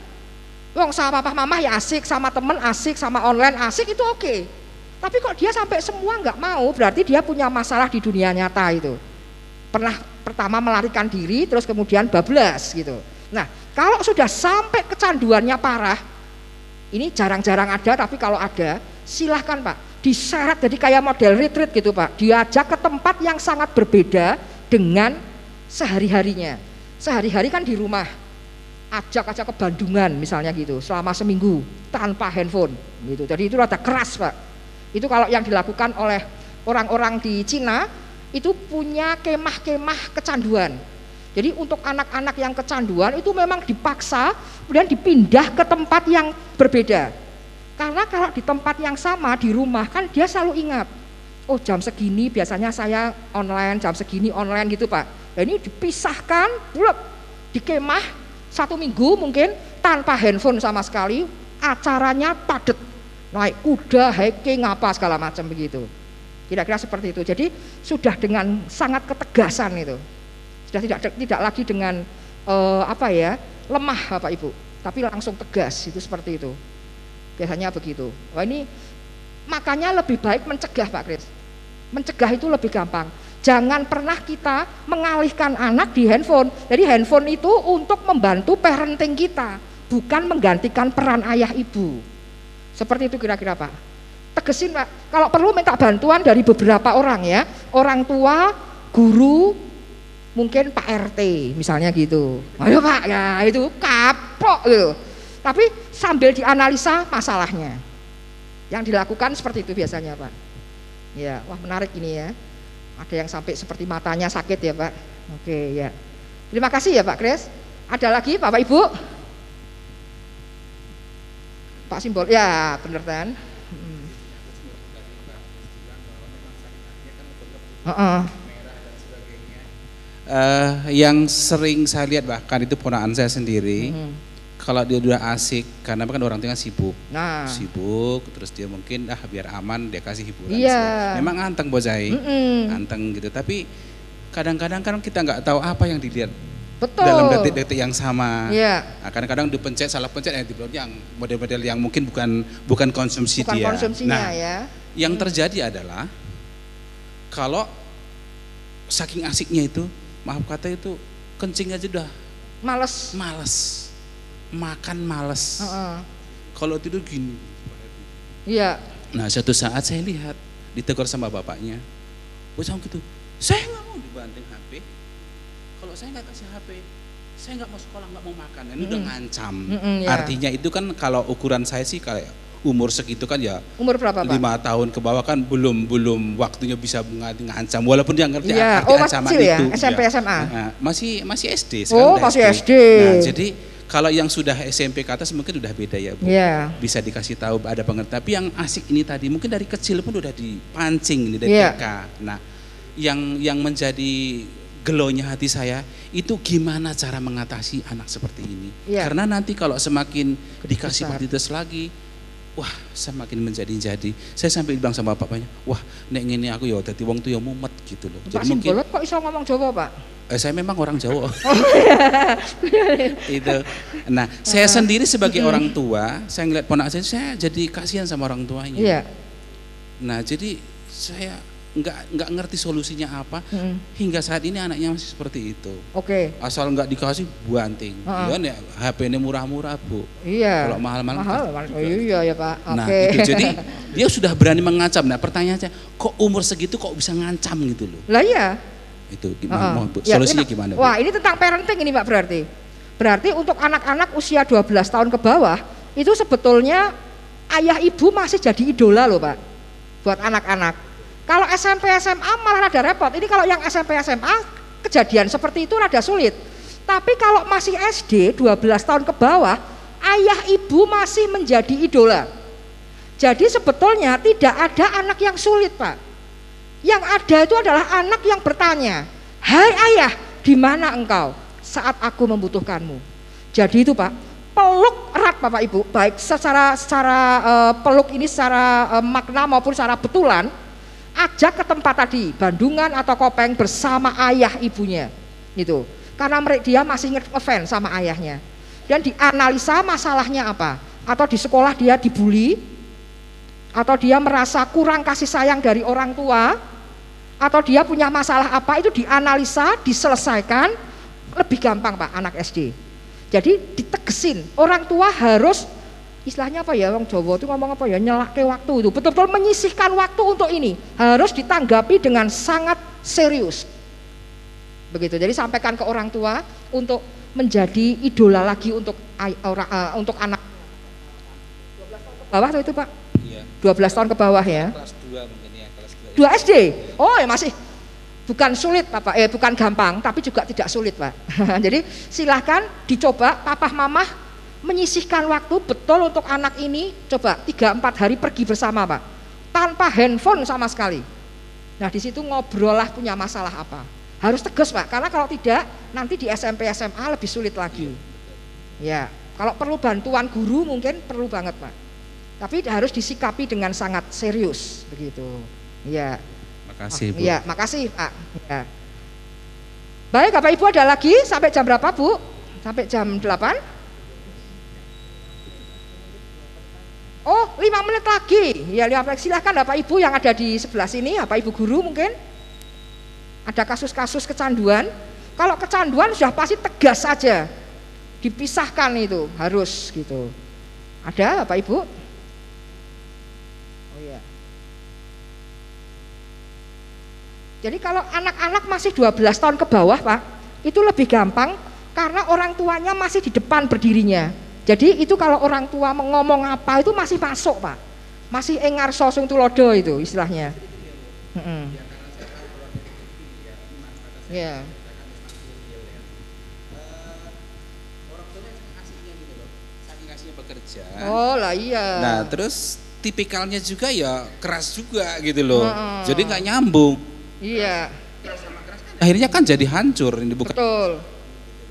Wong sama papa mama ya asik, sama temen asik, sama online asik itu oke. Tapi kok dia sampai semua nggak mau, berarti dia punya masalah di dunia nyata itu. Pernah pertama melarikan diri, terus kemudian bablas gitu. Nah kalau sudah sampai kecanduannya parah, ini jarang-jarang ada, tapi kalau ada silahkan Pak, diseret jadi kayak model retreat gitu Pak, diajak ke tempat yang sangat berbeda dengan sehari-harinya. Sehari-hari kan di rumah, ajak ke Bandungan misalnya gitu, selama seminggu tanpa handphone gitu. Jadi itu rada keras Pak. Itu kalau yang dilakukan oleh orang-orang di Cina, itu punya kemah-kemah kecanduan. Jadi untuk anak-anak yang kecanduan itu memang dipaksa, kemudian dipindah ke tempat yang berbeda. Karena kalau di tempat yang sama di rumah kan dia selalu ingat, oh jam segini biasanya saya online, jam segini online gitu Pak. Nah, ini dipisahkan, di kemah 1 minggu mungkin tanpa handphone sama sekali, acaranya padat, naik kuda, hiking apa segala macam begitu. Kira-kira seperti itu. Jadi sudah dengan sangat ketegasan itu. Sudah tidak lagi dengan lemah Bapak Ibu, tapi langsung tegas, itu seperti itu. Biasanya begitu. Wah ini makanya lebih baik mencegah Pak Kris. Mencegah itu lebih gampang. Jangan pernah kita mengalihkan anak di handphone. Jadi handphone itu untuk membantu parenting kita, bukan menggantikan peran ayah ibu. Seperti itu kira-kira Pak. Tegesin Pak, kalau perlu minta bantuan dari beberapa orang ya, orang tua, guru, mungkin Pak RT misalnya gitu. Ayo Pak, ya itu kapok loh. Tapi sambil dianalisa masalahnya. Yang dilakukan seperti itu biasanya Pak. Ya, wah menarik ini ya. Ada yang sampai seperti matanya sakit ya Pak. Oke ya. Terima kasih ya Pak Kris. Ada lagi Bapak Ibu? Pak Simbol, ya bener kan? Yang sering saya lihat bahkan itu ponakan saya sendiri. Kalau dia udah asik, karena kan orang tua sibuk, sibuk, terus dia mungkin biar aman dia kasih hiburan. Memang anteng bozai, anteng gitu. Tapi kadang-kadang kan kita nggak tahu apa yang dilihat. Betul. Dalam detik-detik yang sama. Nah, kadang-kadang dipencet, salah pencet, dipencet yang model-model yang mungkin bukan konsumsi dia. Konsumsinya ya. Yang terjadi adalah kalau saking asiknya itu, maaf kata itu kencing aja udah males. Makan males. Kalau tidur gini. Iya. Nah suatu saat saya lihat ditegur sama bapaknya, bocah gitu, saya nggak mau dibanting HP. Kalau saya nggak kasih HP, saya nggak mau sekolah, nggak mau makan. Ini udah ngancam. Artinya itu kan kalau ukuran saya sih kayak umur segitu kan ya. Umur berapa Pak? 5 tahun ke bawah kan belum waktunya bisa ngancam. Walaupun dia ngerti arti ancaman itu. Ya? SMP SMA. Nah, masih SD. Masih SD. Nah, jadi kalau yang sudah SMP ke atas mungkin udah beda ya Bu. Bisa dikasih tahu ada pengertian. Tapi yang asik ini tadi mungkin dari kecil pun udah dipancing ini dari TK. Nah, yang menjadi gelonya hati saya itu gimana cara mengatasi anak seperti ini. Karena nanti kalau semakin dikasih aktivitas lagi, wah semakin menjadi-jadi. Saya sampai bilang sama bapaknya, wah nek ngene aku ya dadi wong tuh ya mumet gitu loh. Pak Simbolot kok iso ngomong Jawa Pak? Saya memang orang Jawa. Itu. Nah, saya sendiri sebagai orang tua, saya ngeliat ponak saya jadi kasihan sama orang tuanya. Nah, jadi saya nggak ngerti solusinya apa. Hingga saat ini anaknya masih seperti itu. Asal nggak dikasih banting. Ya HP ini murah-murah Bu. Kalau mahal-mahal. Iya ya Pak. Nah, itu jadi dia sudah berani mengancam. Nah, pertanyaannya, kok umur segitu kok bisa ngancam gitu loh? Lah iya. Itu gimana solusinya gimana Bu? Wah ini tentang parenting ini Pak, berarti untuk anak-anak usia 12 tahun ke bawah itu sebetulnya ayah ibu masih jadi idola loh Pak buat anak-anak. Kalau SMP SMA malah rada repot. Ini kalau yang SMP SMA kejadian seperti itu rada sulit. Tapi kalau masih SD 12 tahun ke bawah, ayah ibu masih menjadi idola. Jadi sebetulnya tidak ada anak yang sulit Pak. Yang ada itu adalah anak yang bertanya, hai ayah, di mana engkau saat aku membutuhkanmu? Jadi itu Pak, peluk erat Bapak Ibu, baik secara peluk ini secara makna maupun secara betulan, ajak ke tempat tadi, Bandungan atau Kopeng bersama ayah ibunya, gitu. Karena dia masih ngefans sama ayahnya, dan dianalisa masalahnya apa, atau di sekolah dia dibully, atau dia merasa kurang kasih sayang dari orang tua, atau dia punya masalah apa, itu dianalisa, diselesaikan, lebih gampang Pak anak SD. Jadi ditegesin, orang tua harus istilahnya apa ya, orang Jawa itu ngomong apa ya, nyelake waktu itu, betul-betul menyisihkan waktu untuk ini, harus ditanggapi dengan sangat serius. Begitu, jadi sampaikan ke orang tua untuk menjadi idola lagi untuk anak 12 tahun ke bawah itu Pak. 12 tahun ke bawah ya. Kelas 2 mungkin ya, kelas 2 SD. Oh ya masih bukan sulit Bapak, bukan gampang tapi juga tidak sulit Pak. Jadi silahkan dicoba papa mama menyisihkan waktu betul untuk anak ini, coba 3-4 hari pergi bersama Pak. Tanpa handphone sama sekali. Nah di situ ngobrol lah punya masalah apa. Harus tegas Pak, karena kalau tidak nanti di SMP SMA lebih sulit lagi. Ya, kalau perlu bantuan guru mungkin perlu banget Pak. Tapi harus disikapi dengan sangat serius begitu. Ya. Makasih Bu. Ya, makasih Pak. Ya. Baik Bapak Ibu, ada lagi sampai jam berapa Bu? Sampai jam 8? Oh 5 menit lagi, ya silahkan Bapak Ibu yang ada di sebelah sini, Bapak Ibu guru mungkin ada kasus-kasus kecanduan. Kalau kecanduan sudah pasti tegas saja, dipisahkan itu harus gitu. Ada Bapak Ibu? Oh iya. Jadi kalau anak-anak masih 12 tahun ke bawah Pak, itu lebih gampang karena orang tuanya masih di depan berdirinya. Jadi itu kalau orang tua ngomong apa itu masih masuk Pak, masih engar sosung tulodo itu istilahnya. Ya. Bekerja. Oh lah iya. Nah terus tipikalnya juga ya keras juga gitu loh. Jadi nggak nyambung. Iya. Akhirnya kan jadi hancur ini bukan. Betul.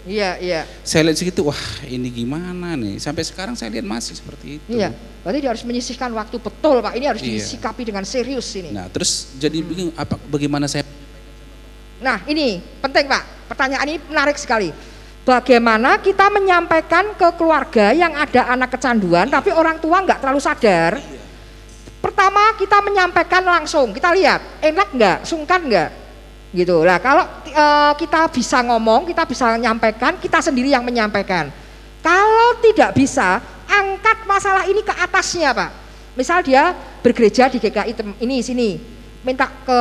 Iya iya. Saya lihat segitu, wah ini gimana nih? Sampai sekarang saya lihat masih seperti itu. Iya. Berarti dia harus menyisihkan waktu betul Pak. Ini harus disikapi dengan serius ini. Nah terus jadi bingung bagaimana saya. Nah ini penting Pak. Pertanyaan ini menarik sekali. Bagaimana kita menyampaikan ke keluarga yang ada anak kecanduan tapi orang tua nggak terlalu sadar. Pertama kita menyampaikan langsung, kita lihat enak nggak, sungkan nggak, gitu. Nah kalau kita bisa ngomong, kita bisa menyampaikan, kita sendiri yang menyampaikan. Kalau tidak bisa, angkat masalah ini ke atasnya Pak. Misal dia bergereja di GKI ini sini, minta ke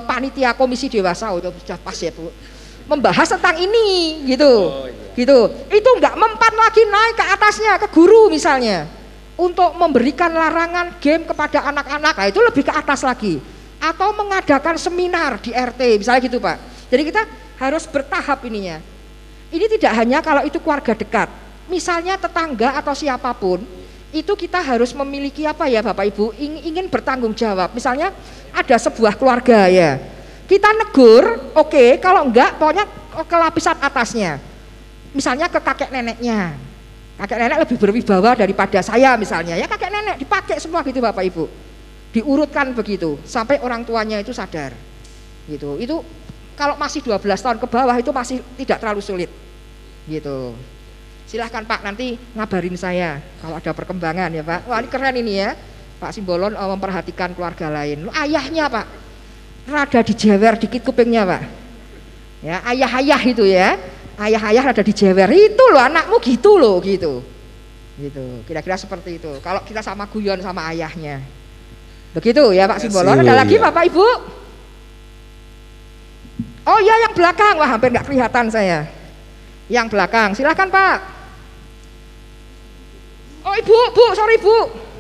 panitia komisi dewasa, udah pas ya Bu. Membahas tentang ini gitu, gitu. Itu enggak mempan lagi naik ke atasnya ke guru misalnya untuk memberikan larangan game kepada anak-anak, nah, itu lebih ke atas lagi. Atau mengadakan seminar di RT misalnya gitu Pak. Jadi kita harus bertahap ininya. Ini tidak hanya kalau itu keluarga dekat, misalnya tetangga atau siapapun, itu kita harus memiliki apa ya Bapak Ibu, ingin bertanggung jawab. Misalnya ada sebuah keluarga ya. Kita negur, oke, kalau enggak pokoknya ke lapisan atasnya. Misalnya ke kakek neneknya. Kakek nenek lebih berwibawa daripada saya misalnya. Ya kakek nenek dipakai semua gitu Bapak Ibu. Diurutkan begitu sampai orang tuanya itu sadar. Gitu. Itu kalau masih 12 tahun ke bawah itu masih tidak terlalu sulit. Gitu. Silahkan Pak nanti ngabarin saya kalau ada perkembangan ya Pak. Wah ini keren ini ya. Pak Simbolon memperhatikan keluarga lain. Ayahnya Pak rada dijewer dikit kupingnya Pak. Ya, ayah-ayah itu ya. Ayah-ayah rada dijewer. Itu loh anakmu gitu loh gitu. Gitu. Kira-kira seperti itu. Kalau kita sama guyon sama ayahnya. Begitu ya Pak Simbolon. Ada lagi Bapak Ibu? Oh ya yang belakang. Wah hampir nggak kelihatan saya. Yang belakang. Silakan Pak. Oh Ibu, Bu, sorry Bu.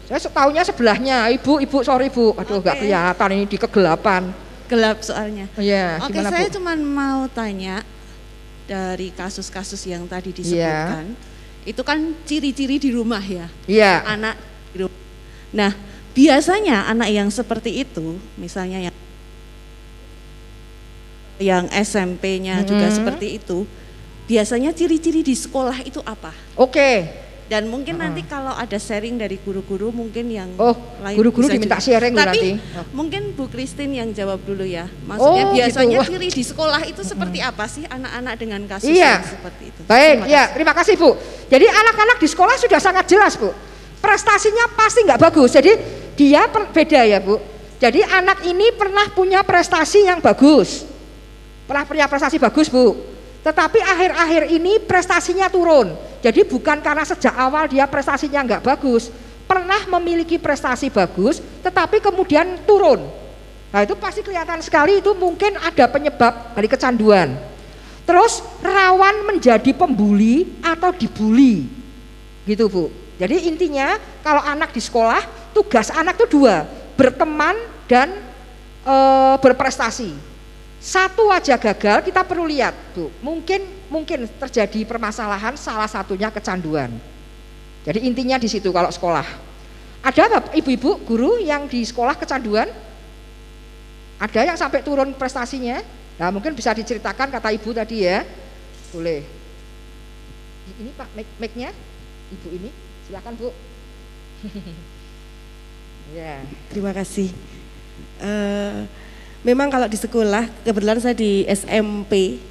Saya setahunya sebelahnya, ibu, sorry Bu, aduh nggak kelihatan ini di kegelapan. Gelap soalnya. Iya. Oke, saya cuma mau tanya dari kasus-kasus yang tadi disebutkan, itu kan ciri-ciri di rumah ya. Iya. Anak di rumah. Nah, biasanya anak yang seperti itu, misalnya yang SMP-nya juga seperti itu, biasanya ciri-ciri di sekolah itu apa? Oke. Dan mungkin nanti kalau ada sharing dari guru-guru mungkin yang lain guru-guru diminta sharing tapi nanti. Mungkin Bu Christine yang jawab dulu ya. Maksudnya biasanya gitu. Ciri di sekolah itu seperti apa sih anak-anak dengan kasus yang seperti itu? Baik, terima kasih Bu. Jadi anak-anak di sekolah sudah sangat jelas Bu. Prestasinya pasti nggak bagus. Jadi dia beda ya Bu. Jadi anak ini pernah punya prestasi yang bagus. Pernah punya prestasi bagus Bu. Tetapi akhir-akhir ini prestasinya turun. Jadi bukan karena sejak awal dia prestasinya nggak bagus, pernah memiliki prestasi bagus, tetapi kemudian turun. Nah itu pasti kelihatan sekali itu mungkin ada penyebab dari kecanduan. Terus rawan menjadi pembuli atau dibully, gitu Bu. Jadi intinya kalau anak di sekolah tugas anak itu 2, berteman dan berprestasi. Satu aja gagal kita perlu lihat Bu, mungkin terjadi permasalahan salah satunya kecanduan. Jadi intinya di situ kalau sekolah. Ada ibu-ibu guru yang di sekolah kecanduan? Ada yang sampai turun prestasinya? Nah mungkin bisa diceritakan kata ibu tadi ya. Boleh. Ini Pak mic-nya, ibu ini, silakan Bu. Ya. Terima kasih. Memang kalau di sekolah, kebetulan saya di SMP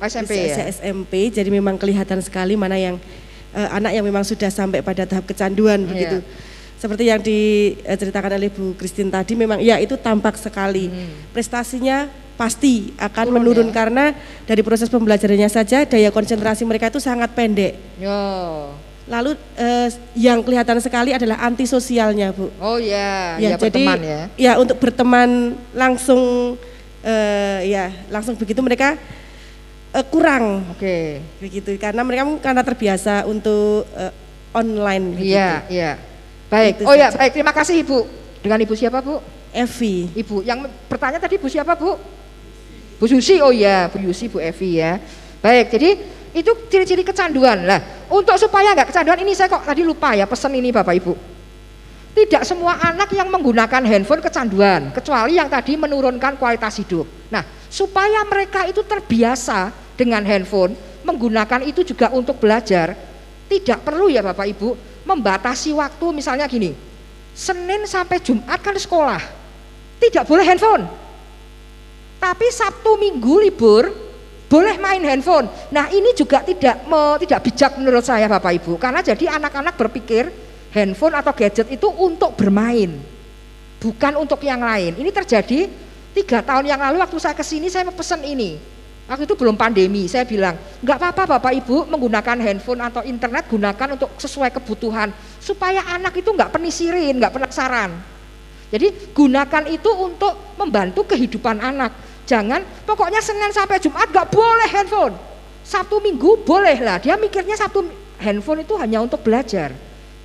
jadi memang kelihatan sekali mana yang anak yang memang sudah sampai pada tahap kecanduan begitu. seperti yang diceritakan oleh Bu Christine tadi, memang ya itu tampak sekali. Prestasinya pasti akan menurun karena dari proses pembelajarannya saja daya konsentrasi mereka itu sangat pendek. Lalu yang kelihatan sekali adalah antisosialnya, Bu. Oh ya, ya jadi berteman, ya. Ya untuk berteman langsung langsung begitu mereka kurang. Oke. Begitu karena mereka terbiasa untuk online. Iya, iya. Baik. Oh ya, baik. Terima kasih Ibu. Dengan Ibu siapa, Bu? Evi. Ibu yang bertanya tadi Bu siapa, Bu? Bu Susi. Oh ya, Bu Yusi, Bu Evi ya. Baik. Jadi itu ciri-ciri kecanduan. Lah, untuk supaya nggak kecanduan ini saya kok tadi lupa ya pesan ini Bapak Ibu. Tidak semua anak yang menggunakan handphone kecanduan, kecuali yang tadi menurunkan kualitas hidup. Nah, supaya mereka itu terbiasa dengan handphone, menggunakan itu juga untuk belajar, tidak perlu ya Bapak Ibu membatasi waktu. Misalnya gini, Senin sampai Jumat kan sekolah, tidak boleh handphone. Tapi Sabtu Minggu libur, boleh main handphone. Nah ini juga tidak bijak menurut saya Bapak Ibu, karena jadi anak-anak berpikir handphone atau gadget itu untuk bermain, bukan untuk yang lain. Ini terjadi 3 tahun yang lalu waktu saya kesini, saya pesan ini. Waktu itu belum pandemi, saya bilang nggak apa-apa Bapak Ibu menggunakan handphone atau internet, gunakan untuk sesuai kebutuhan supaya anak itu nggak penisirin, nggak penasaran. Jadi gunakan itu untuk membantu kehidupan anak. Jangan pokoknya Senin sampai Jumat nggak boleh handphone, Sabtu Minggu boleh lah. Dia mikirnya handphone itu hanya untuk belajar.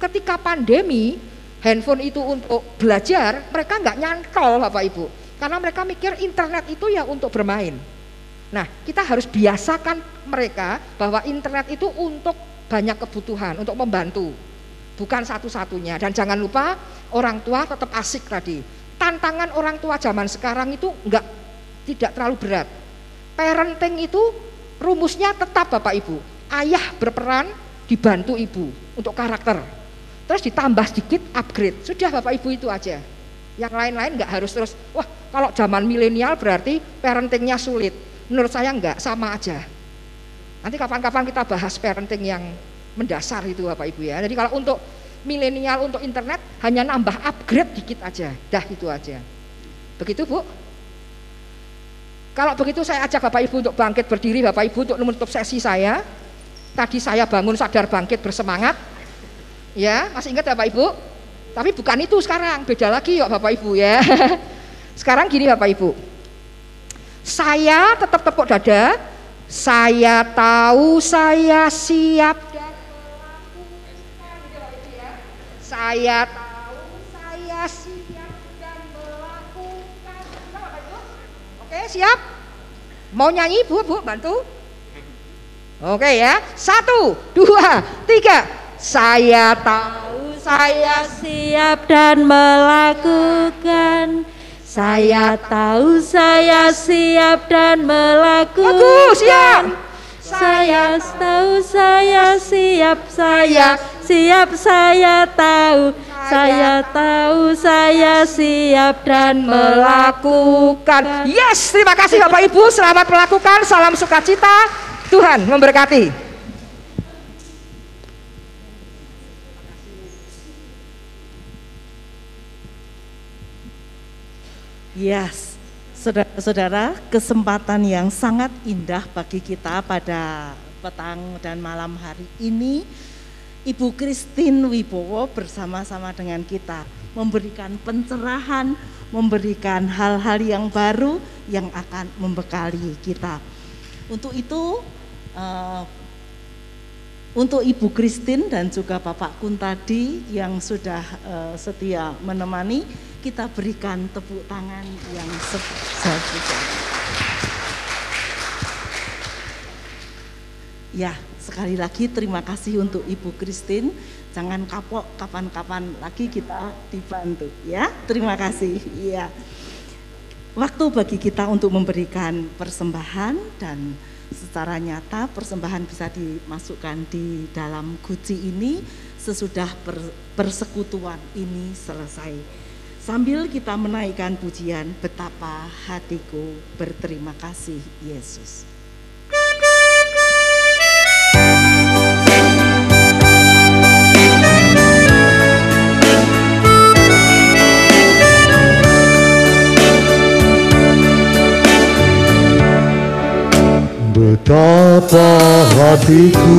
Ketika pandemi, handphone itu untuk belajar, mereka nggak nyantol Bapak Ibu, karena mereka mikir internet itu ya untuk bermain. Nah, kita harus biasakan mereka bahwa internet itu untuk banyak kebutuhan, untuk membantu, bukan satu-satunya. Dan jangan lupa orang tua tetap asik tadi. Tantangan orang tua zaman sekarang itu tidak terlalu berat. Parenting itu rumusnya tetap Bapak Ibu. Ayah berperan dibantu ibu untuk karakter. Terus ditambah sedikit upgrade. Sudah Bapak Ibu itu aja. Yang lain-lain nggak harus terus, wah kalau zaman milenial berarti parentingnya sulit. Menurut saya enggak, sama aja. Nanti kapan-kapan kita bahas parenting yang mendasar itu Bapak Ibu ya. Jadi kalau untuk milenial, untuk internet hanya nambah upgrade dikit aja, dah itu aja. Begitu Bu. Kalau begitu saya ajak Bapak Ibu untuk bangkit berdiri Bapak Ibu untuk menutup sesi saya. Tadi saya bangun sadar bangkit bersemangat. Ya, masih ingat Bapak Ibu? Tapi bukan itu sekarang, beda lagi yuk Bapak Ibu ya. Sekarang gini Bapak Ibu. Saya tetap tepuk dada, saya tahu saya siap dan melakukan. Saya tahu saya siap dan melakukan. Oke, siap? Mau nyanyi Bu, bantu? Oke ya, 1, 2, 3. Saya tahu saya siap dan melakukan. Saya tahu saya siap dan melakukan. Bagus, siap. Saya tahu saya siap, saya siap, saya tahu. Saya tahu saya siap dan melakukan. Yes, terima kasih Bapak Ibu, selamat melakukan, salam sukacita, Tuhan memberkati. Yes, saudara-saudara, kesempatan yang sangat indah bagi kita pada petang dan malam hari ini. Ibu Christine Wibowo bersama-sama dengan kita memberikan pencerahan, memberikan hal-hal yang baru yang akan membekali kita. Untuk itu, untuk Ibu Christine dan juga Bapak Kun tadi yang sudah setia menemani, kita berikan tepuk tangan yang sebesar-besar. Ya, sekali lagi terima kasih untuk Ibu Christine. Jangan kapok, kapan-kapan lagi kita dibantu ya. Terima kasih. Ya. Waktu bagi kita untuk memberikan persembahan, dan secara nyata persembahan bisa dimasukkan di dalam guci ini sesudah persekutuan ini selesai. Sambil kita menaikkan pujian, betapa hatiku berterima kasih Yesus. Bapa hatiku,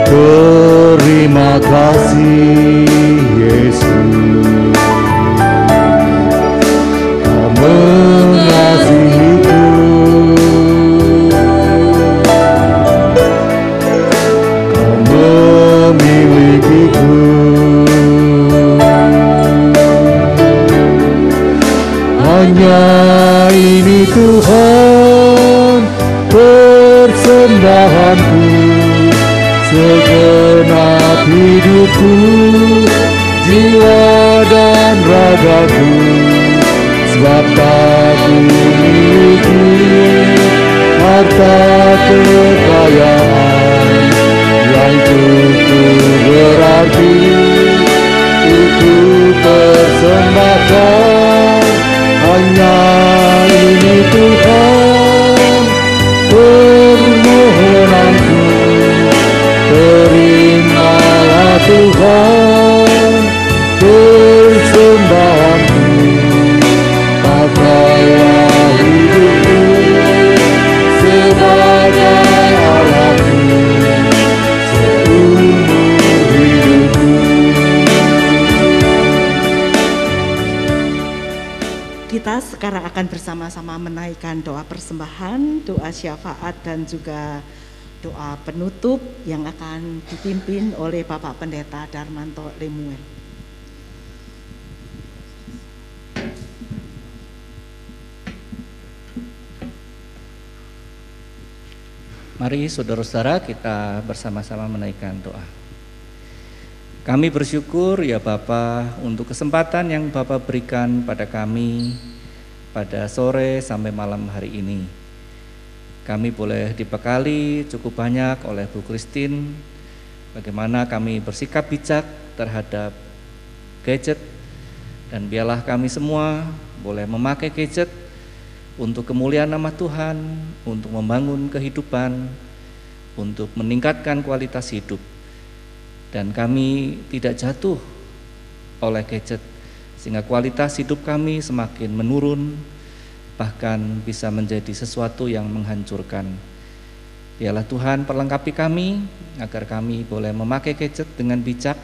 terima kasih Yesus, Kau mengasihiku, Kau memilikiku. Hanya ini Tuhan persembahanku, segenap hidupku, jiwa dan ragaku, sebab tak kumiliki harta kekayaan yang cukup berarti untuk persembahkan. Hanya ini Tuhan permohonanku, terimalah Tuhan persembahanku, pakailah hidupku sebagai alatmu seumur hidupku. Kita sekarang akan bersama-sama menaikkan doa persembahan, doa syafaat dan juga doa penutup yang akan dipimpin oleh Bapak Pendeta Darmanto Lemuel. Mari saudara-saudara kita bersama-sama menaikkan doa. Kami bersyukur ya Bapa untuk kesempatan yang Bapa berikan pada kami pada sore sampai malam hari ini. Kami boleh dibekali cukup banyak oleh Bu Christine bagaimana kami bersikap bijak terhadap gadget, dan biarlah kami semua boleh memakai gadget untuk kemuliaan nama Tuhan, untuk membangun kehidupan, untuk meningkatkan kualitas hidup. Dan kami tidak jatuh oleh gadget sehingga kualitas hidup kami semakin menurun, bahkan bisa menjadi sesuatu yang menghancurkan. Biarlah Tuhan perlengkapi kami agar kami boleh memakai gadget dengan bijak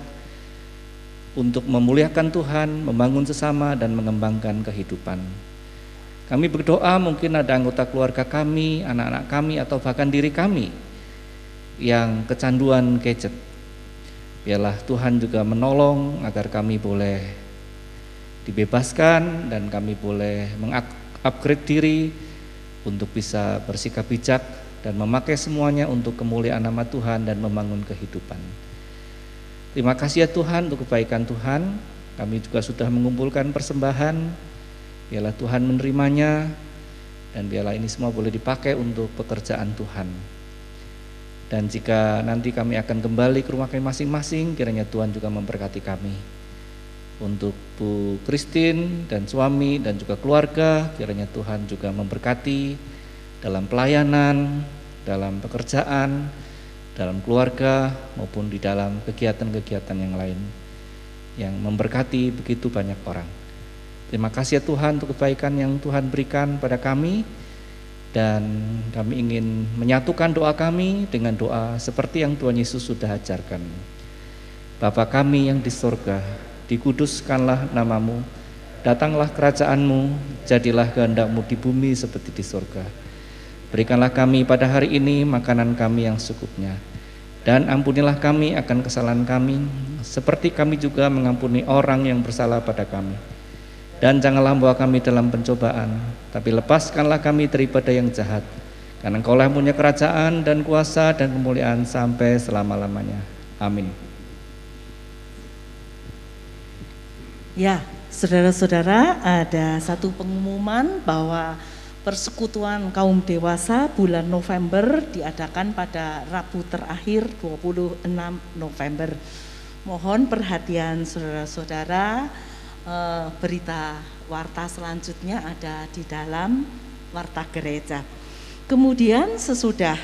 untuk memuliakan Tuhan, membangun sesama dan mengembangkan kehidupan. Kami berdoa mungkin ada anggota keluarga kami, anak-anak kami atau bahkan diri kami yang kecanduan gadget. Biarlah Tuhan juga menolong agar kami boleh dibebaskan dan kami boleh mengupgrade diri untuk bisa bersikap bijak dan memakai semuanya untuk kemuliaan nama Tuhan dan membangun kehidupan. Terima kasih ya Tuhan untuk kebaikan Tuhan. Kami juga sudah mengumpulkan persembahan. Biarlah Tuhan menerimanya dan biarlah ini semua boleh dipakai untuk pekerjaan Tuhan. Dan jika nanti kami akan kembali ke rumah kami masing-masing, kiranya Tuhan juga memberkati kami. Untuk Bu Christine dan suami dan juga keluarga, kiranya Tuhan juga memberkati dalam pelayanan, dalam pekerjaan, dalam keluarga maupun di dalam kegiatan-kegiatan yang lain yang memberkati begitu banyak orang. Terima kasih ya Tuhan untuk kebaikan yang Tuhan berikan pada kami. Dan kami ingin menyatukan doa kami dengan doa seperti yang Tuhan Yesus sudah ajarkan. Bapa kami yang di surga, dikuduskanlah namamu, datanglah kerajaanmu, jadilah kehendak-mu di bumi seperti di surga. Berikanlah kami pada hari ini makanan kami yang secukupnya, dan ampunilah kami akan kesalahan kami, seperti kami juga mengampuni orang yang bersalah pada kami. Dan janganlah membawa kami dalam pencobaan, tapi lepaskanlah kami daripada yang jahat. Karena Engkau-lah yang punya kerajaan dan kuasa dan kemuliaan sampai selama-lamanya. Amin. Ya, saudara-saudara, ada satu pengumuman bahwa persekutuan kaum dewasa bulan November diadakan pada Rabu terakhir 26 November. Mohon perhatian saudara-saudara. Berita warta selanjutnya ada di dalam warta gereja. Kemudian sesudah